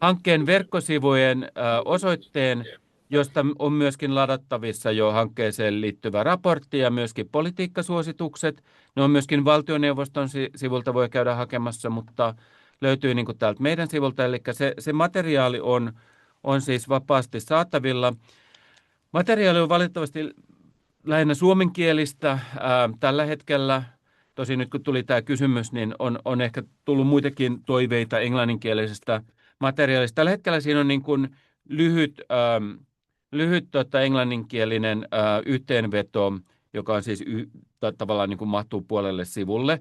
hankkeen verkkosivujen osoitteen, josta on myöskin ladattavissa jo hankkeeseen liittyvä raportti ja myöskin politiikkasuositukset. Ne on myöskin valtioneuvoston sivulta voi käydä hakemassa, mutta löytyy niin kuin täältä meidän sivulta. Eli se materiaali on siis vapaasti saatavilla. Materiaali on valitettavasti lähinnä suomenkielistä tällä hetkellä. Tosin nyt kun tuli tämä kysymys, niin on ehkä tullut muitakin toiveita englanninkielisestä materiaalista. Tällä hetkellä siinä on niin kuin lyhyt englanninkielinen yhteenveto, joka on siis tavallaan niin kuin mahtuu puolelle sivulle,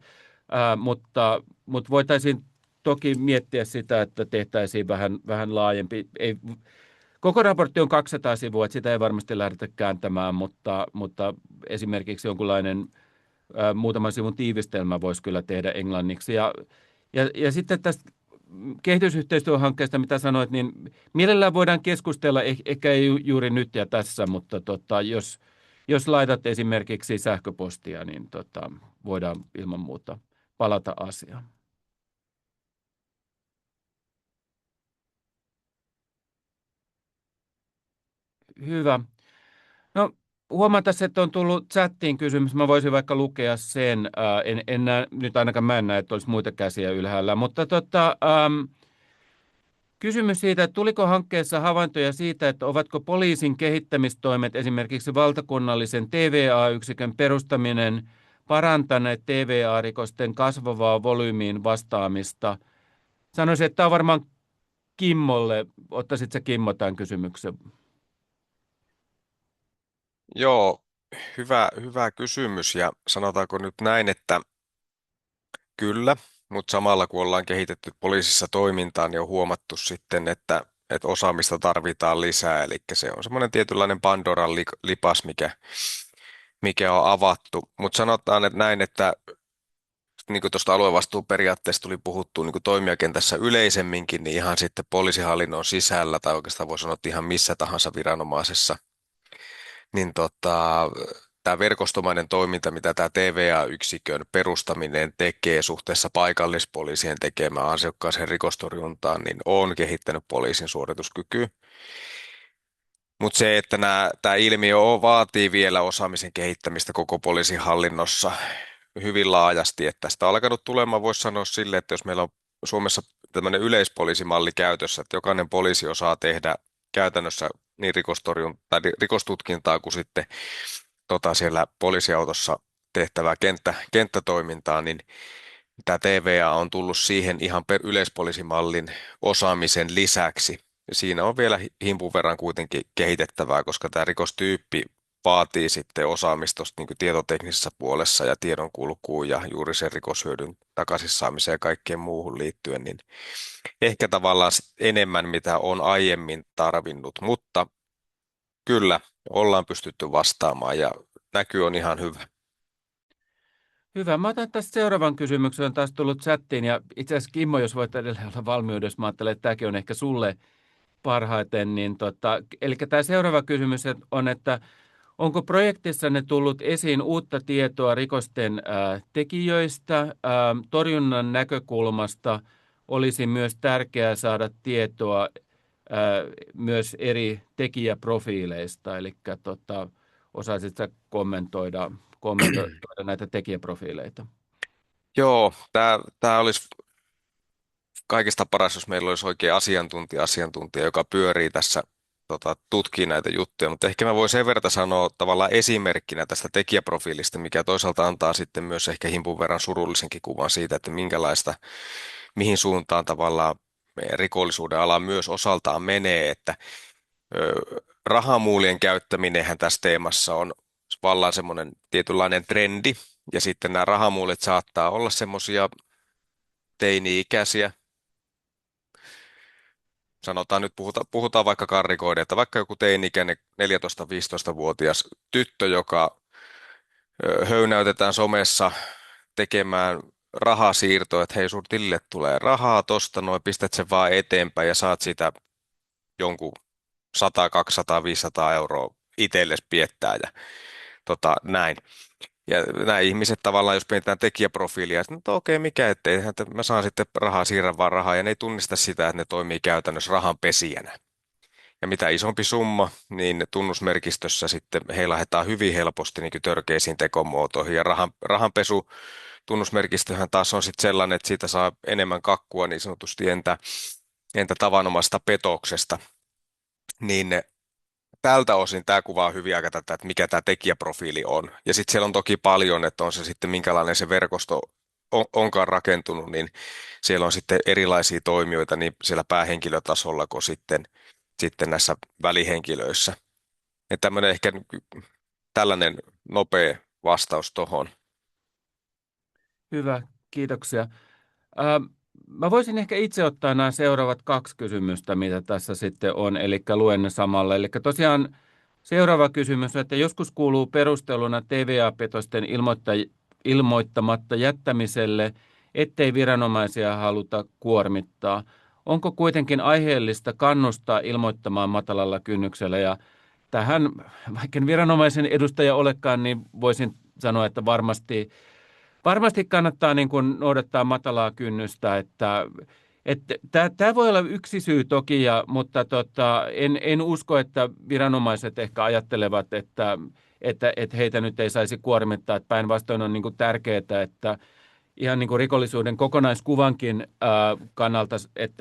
mutta voitaisiin toki miettiä sitä, että tehtäisiin vähän laajempi. Koko raportti on 200 sivua, että sitä ei varmasti lähdetä kääntämään, mutta esimerkiksi jonkunlainen muutaman sivun tiivistelmä voisi kyllä tehdä englanniksi. Ja sitten tästä kehitysyhteistyöhankkeesta, mitä sanoit, niin mielellään voidaan keskustella, ehkä ei juuri nyt ja tässä, mutta jos laitat esimerkiksi sähköpostia, niin voidaan ilman muuta palata asiaan. Hyvä. No, huomaan tässä, että on tullut chattiin kysymys. Mä voisin vaikka lukea sen. En näe, nyt ainakaan mä en näe, että olisi muita käsiä ylhäällä. Mutta kysymys siitä, että tuliko hankkeessa havaintoja siitä, että ovatko poliisin kehittämistoimet, esimerkiksi valtakunnallisen TVA-yksikön perustaminen, parantaneet TVA-rikosten kasvavaa volyymiin vastaamista? Sanoisin, että tämä on varmaan Kimmolle. Ottaisit sä Kimmo tämän kysymyksen?
Joo, hyvä kysymys ja sanotaanko nyt näin, että kyllä, mutta samalla kun ollaan kehitetty poliisissa toimintaa, niin on huomattu sitten, että osaamista tarvitaan lisää, eli se on semmoinen tietynlainen Pandoran lipas, mikä on avattu, mutta sanotaan että näin, että niin kuin tuosta aluevastuuperiaatteesta tuli puhuttua niin kuin toimijakentässä yleisemminkin, niin ihan sitten poliisihallinnon sisällä tai oikeastaan voi sanoa, että ihan missä tahansa viranomaisessa, niin tämä verkostomainen toiminta, mitä tämä TVA-yksikön perustaminen tekee suhteessa paikallispoliisien tekemään ansiokkaaseen rikostorjuntaan, niin on kehittänyt poliisin suorituskykyä. Mutta se, että tämä ilmiö vaatii vielä osaamisen kehittämistä koko poliisihallinnossa hyvin laajasti, että tästä on alkanut tulemaan, voisi sanoa sille, että jos meillä on Suomessa tämmöinen yleispoliisimalli käytössä, että jokainen poliisi osaa tehdä käytännössä niin rikostutkintaa kuin sitten siellä poliisiautossa tehtävää kenttätoimintaa, niin tämä TVA on tullut siihen ihan yleispoliisimallin osaamisen lisäksi. Siinä on vielä himpun verran kuitenkin kehitettävää, koska tämä rikostyyppi vaatii sitten osaamista niin kuin tietoteknisessä puolessa ja tiedonkulkuun ja juuri sen rikoshyödyn takaisin saamiseen ja kaikkeen muuhun liittyen, niin ehkä tavallaan enemmän mitä on aiemmin tarvinnut, mutta kyllä ollaan pystytty vastaamaan ja näky on ihan hyvä.
Hyvä. Mä otan tästä seuraavan kysymyksen, on taas tullut chattiin ja itse asiassa Kimmo, jos voit edelleen olla valmiudessa, mä ajattelen, että tämäkin on ehkä sulle parhaiten, niin eli tämä seuraava kysymys on, että onko projektissanne tullut esiin uutta tietoa rikosten tekijöistä? Torjunnan näkökulmasta olisi myös tärkeää saada tietoa myös eri tekijäprofiileista, eli osaisitko kommentoida näitä tekijäprofiileita?
Joo, tämä olisi kaikista paras, jos meillä olisi oikein asiantuntija, joka pyörii tässä, tutkii näitä juttuja, mutta ehkä mä voin sen verran sanoa tavallaan esimerkkinä tästä tekijäprofiilista, mikä toisaalta antaa sitten myös ehkä himpun verran surullisenkin kuvan siitä, että mihin suuntaan tavallaan meidän rikollisuuden ala myös osaltaan menee, että rahamuulien käyttäminenhän tässä teemassa on vallan semmoinen tietynlainen trendi, ja sitten nämä rahamuulit saattaa olla semmoisia teini-ikäisiä, sanotaan nyt, puhutaan vaikka karrikoiden, että vaikka joku teini-ikäinen 14-15-vuotias tyttö, joka höynäytetään somessa tekemään rahasiirtoa, että hei, sun tilille tulee rahaa tosta, noin pistät sen vaan eteenpäin ja saat sitä jonkun 100, 200, 500 euroa itsellesi piettää ja näin. Ja nämä ihmiset tavallaan, jos mietitään tekijäprofiilia, että no okei, mikä ettei, että mä saan sitten rahaa, siirrän vaan rahaa, ja ne ei tunnista sitä, että ne toimii käytännössä rahanpesijänä. Ja mitä isompi summa, niin tunnusmerkistössä sitten heilahdetaan hyvin helposti niin kuin törkeisiin tekomuotoihin. Ja rahanpesu tunnusmerkistöhän taas on sitten sellainen, että siitä saa enemmän kakkua niin sanotusti entä tavanomaista petoksesta. Niin tältä osin tämä kuvaa hyvin aika tätä, että mikä tämä tekijäprofiili on. Ja sitten siellä on toki paljon, että on se sitten minkälainen se verkosto onkaan rakentunut, niin siellä on sitten erilaisia toimijoita niin siellä päähenkilötasolla kuin sitten näissä välihenkilöissä. Että tämmöinen ehkä tällainen nopea vastaus tuohon.
Hyvä, kiitoksia. Mä voisin ehkä itse ottaa nämä seuraavat 2 kysymystä, mitä tässä sitten on, eli luen ne samalla. Eli tosiaan seuraava kysymys on, että joskus kuuluu perusteluna TVA-petosten ilmoittamatta jättämiselle, ettei viranomaisia haluta kuormittaa. Onko kuitenkin aiheellista kannustaa ilmoittamaan matalalla kynnyksellä? Ja tähän, vaikka viranomaisen edustaja olekaan, niin voisin sanoa, että varmasti kannattaa niin kuin noudattaa matalaa kynnystä, että tämä voi olla yksi syy toki, mutta en usko, että viranomaiset ehkä ajattelevat, että heitä nyt ei saisi kuormittaa. Että päinvastoin on niin kuin tärkeää, että ihan niin kuin rikollisuuden kokonaiskuvankin kannalta,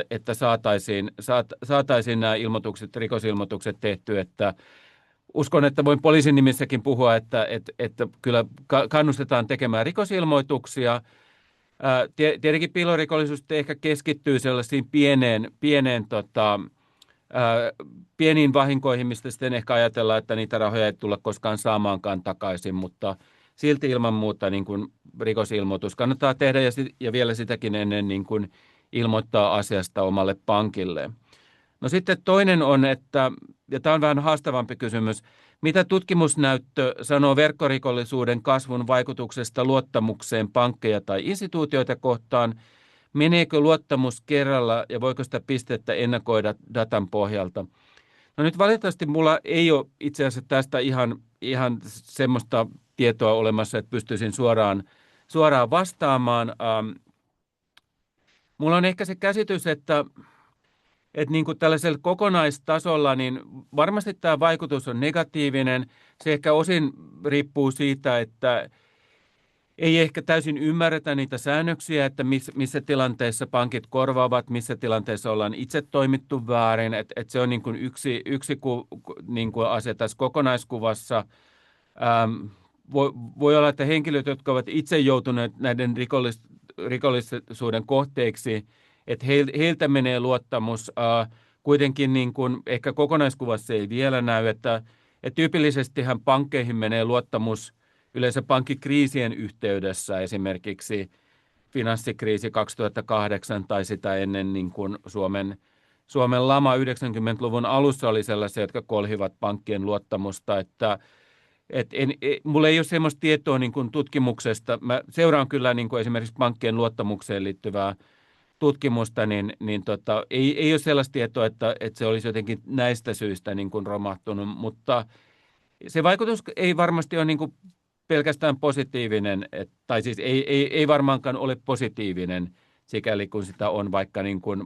että saataisiin nämä rikosilmoitukset tehty, että uskon, että voin poliisin nimissäkin puhua, että kyllä kannustetaan tekemään rikosilmoituksia. Tietenkin piilorikollisuus ehkä keskittyy sellaisiin pieniin vahinkoihin, mistä sitten ehkä ajatellaan, että niitä rahoja ei tulla koskaan saamaankaan takaisin, mutta silti ilman muuta niin kuin rikosilmoitus kannattaa tehdä ja vielä sitäkin ennen niin kuin ilmoittaa asiasta omalle pankille. No sitten toinen on, ja tämä on vähän haastavampi kysymys, mitä tutkimusnäyttö sanoo verkkorikollisuuden kasvun vaikutuksesta luottamukseen pankkeja tai instituutioita kohtaan? Meneekö luottamus kerralla ja voiko sitä pistettä ennakoida datan pohjalta? No nyt valitettavasti mulla ei ole itse asiassa tästä ihan semmoista tietoa olemassa, että pystyisin suoraan vastaamaan. Mulla on ehkä se käsitys, että niin kuin tällaisella kokonaistasolla, niin varmasti tämä vaikutus on negatiivinen. Se ehkä osin riippuu siitä, että ei ehkä täysin ymmärretä niitä säännöksiä, että missä tilanteissa pankit korvaavat, missä tilanteissa ollaan itse toimittu väärin. Että se on niin kuin yksi niin kuin asia tässä kokonaiskuvassa. Voi olla, että henkilöt, jotka ovat itse joutuneet näiden rikollisuuden kohteeksi, että heiltä menee luottamus. Kuitenkin niin kuin ehkä kokonaiskuvassa ei vielä näy, että tyypillisestihän pankkeihin menee luottamus yleensä pankkikriisien yhteydessä, esimerkiksi finanssikriisi 2008 tai sitä ennen niin kuin Suomen lama 90-luvun alussa oli sellaisia, jotka kolhivat pankkien luottamusta, että mulla ei ole sellaista tietoa niin kuin tutkimuksesta. Mä seuraan kyllä niin kuin esimerkiksi pankkien luottamukseen liittyvää tutkimusta, niin ei ole sellaista tietoa, että se olisi jotenkin näistä syistä niin kuin romahtunut, mutta se vaikutus ei varmasti ole niin kuin pelkästään positiivinen, tai siis ei varmaankaan ole positiivinen, sikäli kun sitä on, vaikka niin kuin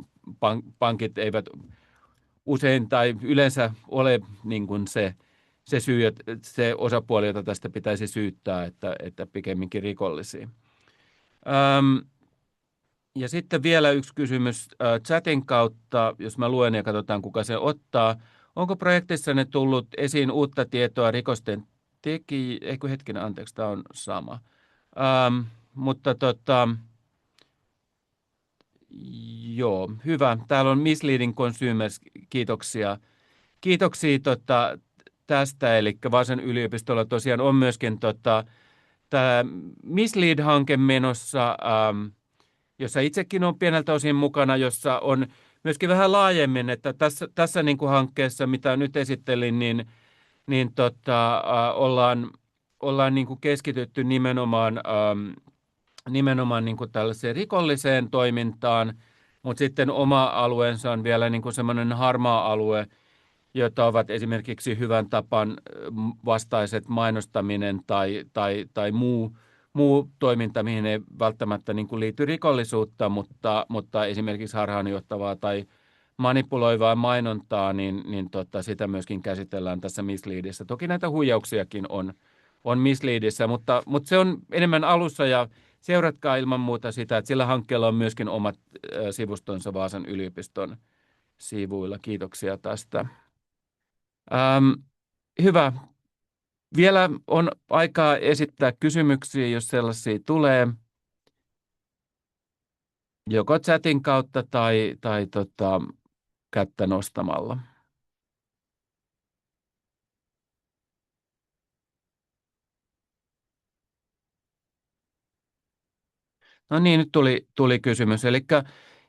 pankit eivät usein tai yleensä ole niin kuin se syy, se osapuoli, jota tästä pitäisi syyttää, että pikemminkin rikollisia. Ja sitten vielä yksi kysymys chatin kautta, jos mä luen ja katsotaan, kuka se ottaa. Onko projektissanne tullut esiin uutta tietoa rikosten anteeksi, tämä on sama. Mutta joo, hyvä. Täällä on Misleading Consumers, kiitoksia tästä, eli Vaasan yliopistolla tosiaan on myöskin tämä Mislead-hanke menossa, jossa itsekin on pieneltä osin mukana, jossa on myöskin vähän laajemmin, että tässä niin kuin hankkeessa, mitä nyt esittelin, ollaan niin kuin keskitytty nimenomaan niin kuin tällaiseen rikolliseen toimintaan, mutta sitten oma alueensa on vielä niin kuin semmoinen harmaa alue, jota ovat esimerkiksi hyvän tapan vastaiset mainostaminen tai muu toiminta, mihin ei välttämättä niin kuin liity rikollisuutta, mutta esimerkiksi harhaanjohtavaa tai manipuloivaa mainontaa, sitä myöskin käsitellään tässä Misleadissä. Toki näitä huijauksiakin on Misleadissä, mutta se on enemmän alussa ja seuratkaa ilman muuta sitä, että sillä hankkeella on myöskin omat sivustonsa Vaasan yliopiston sivuilla. Kiitoksia tästä. Hyvä. Vielä on aikaa esittää kysymyksiä, jos sellaisia tulee, joko chatin kautta tai kättä nostamalla. No niin, nyt tuli kysymys. Eli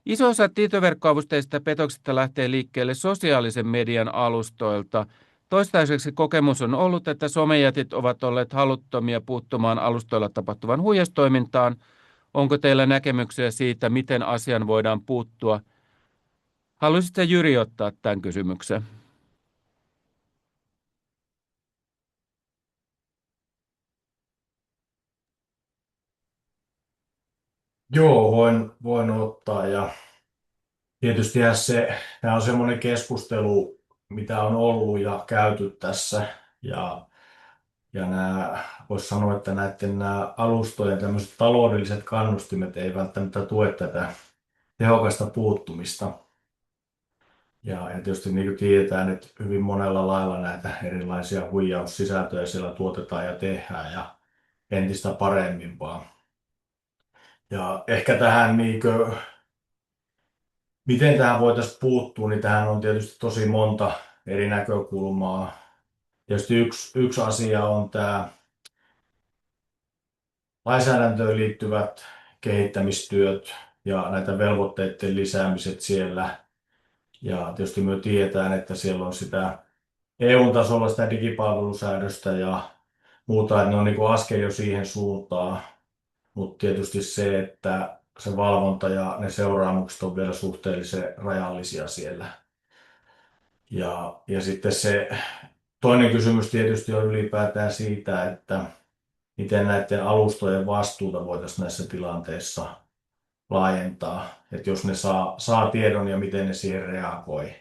iso osa tietoverkkoavusteisista petoksista lähtee liikkeelle sosiaalisen median alustoilta. Toistaiseksi kokemus on ollut, että somejätit ovat olleet haluttomia puuttumaan alustoilla tapahtuvan huijaustoimintaan. Onko teillä näkemyksiä siitä, miten asian voidaan puuttua? Haluaisitko Jyri ottaa tämän kysymyksen?
Joo, voin ottaa ja tietysti tämä on semmoinen keskustelu, mitä on ollut ja käyty tässä ja voisi sanoa, että nämä alustojen tämmöiset taloudelliset kannustimet ei välttämättä tue tätä tehokasta puuttumista. Ja tietysti niin kuin tiedetään, että hyvin monella lailla näitä erilaisia huijaussisältöjä siellä tuotetaan ja tehdään ja entistä paremmin vaan. Ja ehkä tähän, miten tähän voitaisiin puuttua, niin tähän on tietysti tosi monta eri näkökulmaa. Tietysti yksi asia on tämä lainsäädäntöön liittyvät kehittämistyöt ja näitä velvoitteiden lisäämiset siellä. Ja tietysti me tiedetään, että siellä on sitä EU-tasolla sitä digipalvelusäädöstä ja muuta, että ne on niin kuin askel jo siihen suuntaan. Mutta tietysti se, että se valvonta ja ne seuraamukset on vielä suhteellisen rajallisia siellä. Ja sitten se toinen kysymys tietysti on ylipäätään siitä, että miten näiden alustojen vastuuta voitaisiin näissä tilanteissa laajentaa. Että jos ne saa tiedon ja miten ne siihen reagoi.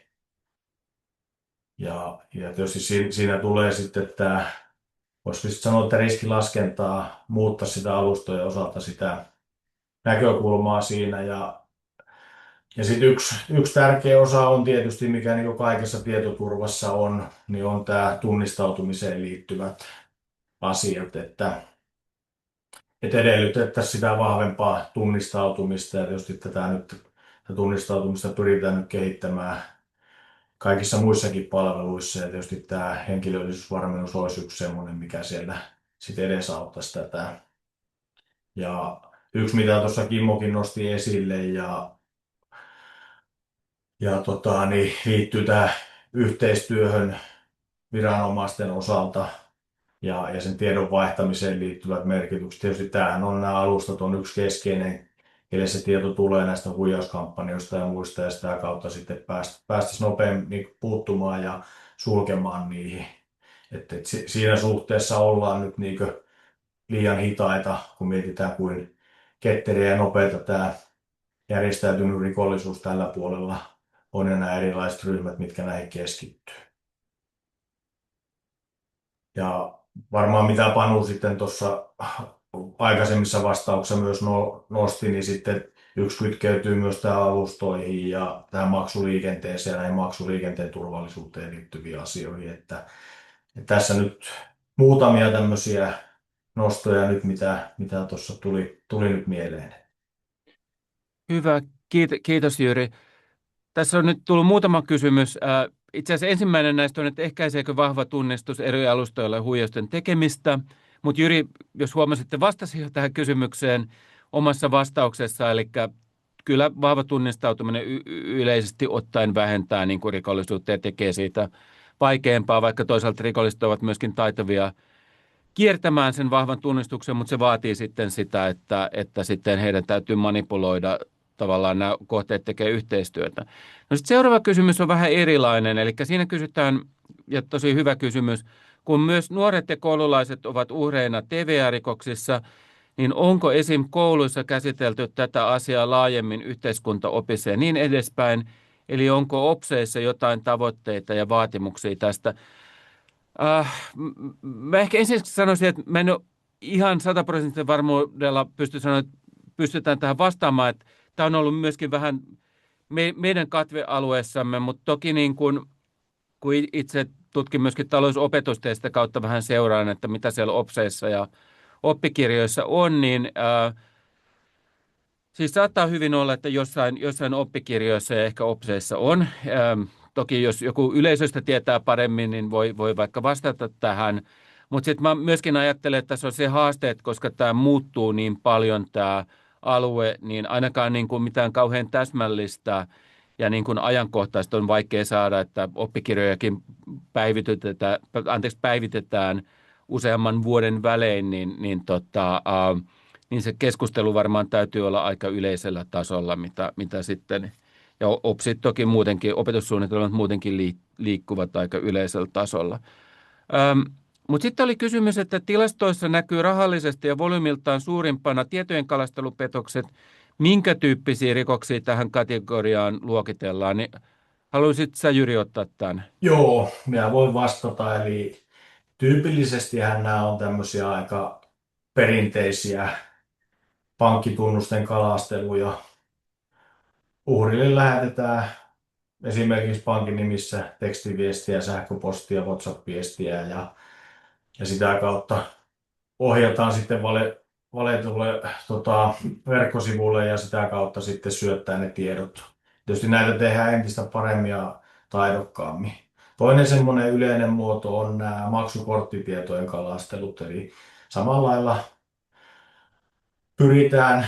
Ja tietysti siinä tulee sitten tämä, voisi sanoa, että riskilaskentaa, muuttaa sitä alustojen osalta sitä näkökulmaa siinä. Ja sitten yksi tärkeä osa on tietysti, mikä niin kuin kaikessa tietoturvassa on, niin on tämä tunnistautumiseen liittyvät asiat, että edellytettäisiin sitä vahvempaa tunnistautumista ja tietysti tätä tunnistautumista pyritään nyt kehittämään kaikissa muissakin palveluissa ja tietysti tämä henkilöllisyysvarmennus olisi yksi sellainen, mikä siellä sitten edesauttaisi tätä. Ja yksi, mitä tuossa Kimmokin nosti esille niin liittyy tähän yhteistyöhön viranomaisten osalta ja sen tiedon vaihtamiseen liittyvät merkitykset. Tietysti tämähän on, nämä alustat on yksi keskeinen, kelle se tieto tulee näistä huijauskampanjoista ja muista, ja sitä kautta sitten päästäisiin nopeammin puuttumaan ja sulkemaan niihin. Siinä suhteessa ollaan nyt liian hitaita, kun mietitään kuin ketteriä ja nopeita tämä järjestäytynyt rikollisuus tällä puolella on ja nämä erilaiset ryhmät, mitkä näihin keskittyy. Ja varmaan mitä Panu sitten tuossa aikaisemmissa vastauksissa myös nosti, niin sitten yksi kytkeytyy myös tähän alustoihin ja tähän maksuliikenteeseen ja näihin maksuliikenteen turvallisuuteen liittyviin asioihin. Että tässä nyt muutamia tämmöisiä nostoja nyt, mitä tuossa tuli nyt mieleen.
Hyvä, kiitos Jyri. Tässä on nyt tullut muutama kysymys. Itse asiassa ensimmäinen näistä on, että ehkäiseekö vahva tunnistus eri alustoilla huijausten tekemistä. Mutta Jyri, jos huomasitte, vastasi jo tähän kysymykseen omassa vastauksessa, eli kyllä vahva tunnistautuminen yleisesti ottaen vähentää niin kuin rikollisuutta ja tekee siitä vaikeampaa, vaikka toisaalta rikolliset ovat myöskin taitavia kiertämään sen vahvan tunnistuksen, mutta se vaatii sitten sitä, että sitten heidän täytyy manipuloida tavallaan nämä kohteet tekee yhteistyötä. No sitten seuraava kysymys on vähän erilainen, eli siinä kysytään, ja tosi hyvä kysymys, kun myös nuoret ja koululaiset ovat uhreina TVA-rikoksissa, niin onko esim. Kouluissa käsitelty tätä asiaa laajemmin yhteiskuntaopissa ja niin edespäin, eli onko OPSeissa jotain tavoitteita ja vaatimuksia tästä? Mä ehkä ensiksi sanoisin, että mä en ole ihan 100% varmuudella pysty sanoa, että pystytään tähän vastaamaan, että tämä on ollut myöskin vähän meidän katvealueessamme, mutta toki niin kun itse tutkin myöskin talousopetusta ja sitä kautta vähän seuraan, että mitä siellä OPSeissa ja oppikirjoissa on, niin siis saattaa hyvin olla, että jossain oppikirjoissa ja ehkä OPSeissa on. Toki jos joku yleisöstä tietää paremmin, niin voi vaikka vastata tähän. Mutta sitten mä myöskin ajattelen, että tässä on se haaste, että koska tämä muuttuu niin paljon tämä alue, niin ainakaan niin kuin mitään kauhean täsmällistä ja niin kuin ajankohtaista on vaikea saada, että oppikirjojakin päivitetään useamman vuoden välein, niin se keskustelu varmaan täytyy olla aika yleisellä tasolla, mitä sitten, ja OPSit toki muutenkin, opetussuunnitelmat muutenkin liikkuvat aika yleisellä tasolla. Mutta sitten oli kysymys, että tilastoissa näkyy rahallisesti ja volyymiltaan suurimpana tietojen kalastelupetokset. Minkä tyyppisiä rikoksia tähän kategoriaan luokitellaan? Niin haluaisit sä, Jyri, ottaa tämän?
Joo, minä voin vastata. Eli tyypillisestihän nämä on tämmöisiä aika perinteisiä pankkitunnusten kalasteluja. Uhrille lähetetään esimerkiksi pankin nimissä tekstiviestiä, sähköpostia, WhatsApp-viestiä ja sitä kautta ohjataan sitten valetulle verkkosivulle ja sitä kautta sitten syöttää ne tiedot. Tietysti näitä tehdään entistä paremmin ja taidokkaammin. Toinen semmoinen yleinen muoto on nämä maksukorttitietojen kalastelut, eli samalla lailla pyritään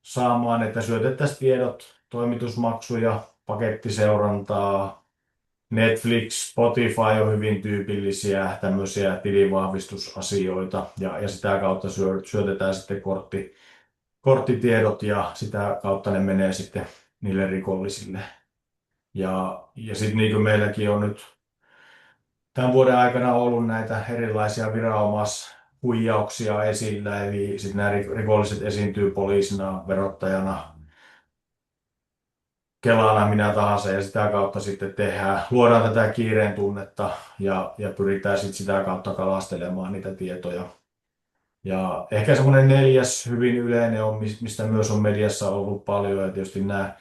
saamaan, että syötettäisiin tiedot, toimitusmaksuja, pakettiseurantaa, Netflix, Spotify on hyvin tyypillisiä tämmöisiä tilinvahvistusasioita ja sitä kautta syötetään sitten korttitiedot ja sitä kautta ne menee sitten niille rikollisille. Ja sitten niin kuin meilläkin on nyt tämän vuoden aikana ollut näitä erilaisia viranomaishuijauksia esillä, eli sitten nämä rikolliset esiintyy poliisina, verottajana, Kelana minä tahansa ja sitä kautta sitten luodaan tätä kiireen tunnetta ja pyritään sitten sitä kautta kalastelemaan niitä tietoja. Ja ehkä semmoinen neljäs hyvin yleinen on, mistä myös on mediassa ollut paljon, ja tietysti nämä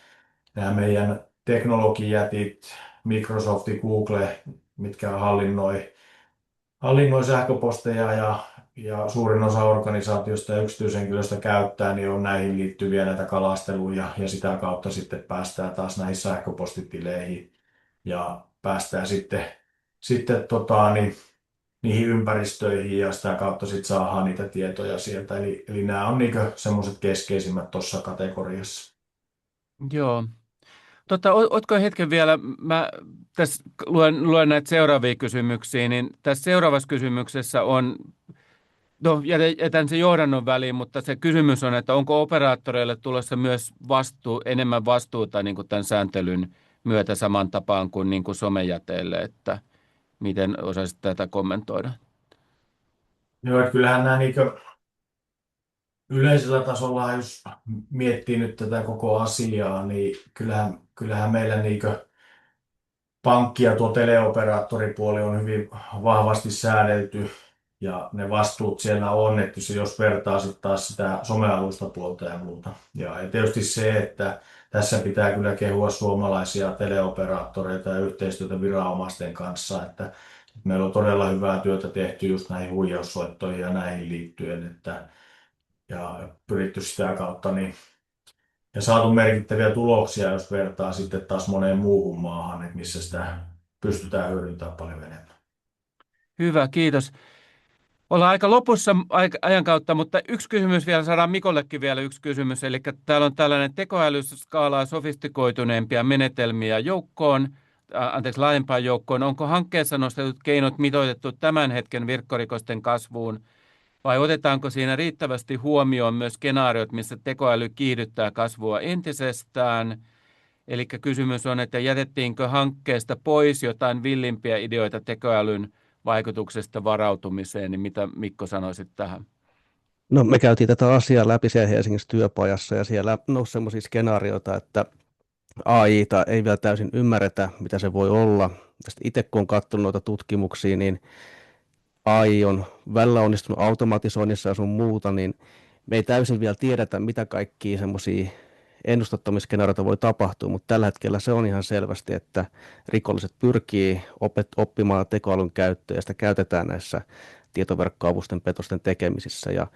meidän teknologijätit, Microsoft ja Google, mitkä hallinnoi sähköposteja ja suurin osa organisaatiosta ja yksityishenkilöistä käyttää, niin on näihin liittyviä näitä kalasteluja ja sitä kautta sitten päästään taas näihin sähköpostitileihin ja päästään sitten niihin ympäristöihin ja sitä kautta sitten saadaan niitä tietoja sieltä. Eli nämä on niinku semmoiset keskeisimmät tuossa kategoriassa.
Joo. Ootko hetken vielä, mä tässä luen näitä seuraavia kysymyksiä, niin tässä seuraavassa kysymyksessä on, no jätän sen johdannon väliin, mutta se kysymys on, että onko operaattoreille tulossa myös enemmän vastuuta niin kuin tämän sääntelyn myötä saman tapaan kuin, niin kuin somejäteille, että miten osaisit tätä kommentoida?
Joo, että kyllähän nämä niinku yleisellä tasolla, jos miettii nyt tätä koko asiaa, niin kyllähän meillä niinku pankki ja tuo teleoperaattoripuoli on hyvin vahvasti säädelty ja ne vastuut siellä on, että jos vertaa sitten taas sitä somealustapuolta ja muuta. Ja tietysti se, että tässä pitää kyllä kehua suomalaisia teleoperaattoreita ja yhteistyötä viranomaisten kanssa, että meillä on todella hyvää työtä tehty just näihin huijaussoittoihin ja näihin liittyen, ja pyritty sitä kautta ja saatu merkittäviä tuloksia, jos vertaa sitten taas moneen muuhun maahan, että missä sitä pystytään hyödyntämään paljon enemmän.
Hyvä, kiitos. Ollaan aika lopussa ajan kautta, mutta yksi kysymys vielä, saadaan Mikollekin vielä yksi kysymys. Eli täällä on tällainen tekoälyskaalaa sofistikoituneempia menetelmiä laajempaan joukkoon. Onko hankkeessa nostetut keinot mitoitettu tämän hetken virkkorikosten kasvuun, vai otetaanko siinä riittävästi huomioon myös skenaariot, missä tekoäly kiihdyttää kasvua entisestään? Eli kysymys on, että jätettiinkö hankkeesta pois jotain villimpiä ideoita tekoälyn vaikutuksesta varautumiseen, niin mitä Mikko sanoisit tähän?
No, me käytiin tätä asiaa läpi siellä Helsingissä työpajassa ja siellä nousi sellaisia skenaarioita, että AI:ta ei vielä täysin ymmärretä, mitä se voi olla. Itse kun olen katsonut noita tutkimuksia, niin AI on välillä onnistunut automatisoinnissa ja sun muuta, niin me ei täysin vielä tiedetä, mitä kaikkia semmoisia ennustattomiskenaarioita voi tapahtua, mutta tällä hetkellä se on ihan selvästi, että rikolliset pyrkii oppimaan tekoälyn käyttöä ja sitä käytetään näissä tietoverkkoavusten petosten tekemisissä ja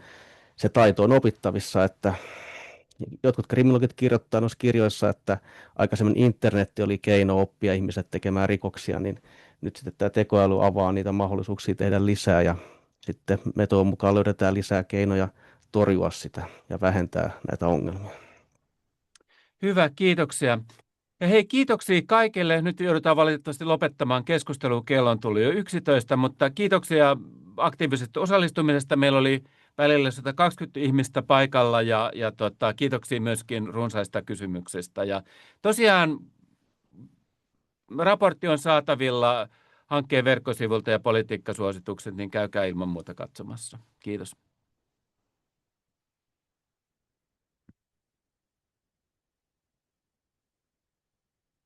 se taito on opittavissa, että jotkut kriminologit kirjoittaa noissa kirjoissa, että aikaisemmin internetti oli keino oppia ihmiset tekemään rikoksia, niin nyt sitten tämä tekoäly avaa niitä mahdollisuuksia tehdä lisää ja sitten me toivon mukaan löydetään lisää keinoja torjua sitä ja vähentää näitä ongelmia.
Hyvä, kiitoksia. Ja hei, kiitoksia kaikille. Nyt joudutaan valitettavasti lopettamaan keskustelua. Kello on tullut jo 11, mutta kiitoksia aktiivisesta osallistumisesta. Meillä oli välillä 120 ihmistä paikalla ja kiitoksia myöskin runsaista kysymyksistä. Ja tosiaan raportti on saatavilla hankkeen verkkosivulta ja politiikkasuositukset, niin käykää ilman muuta katsomassa. Kiitos.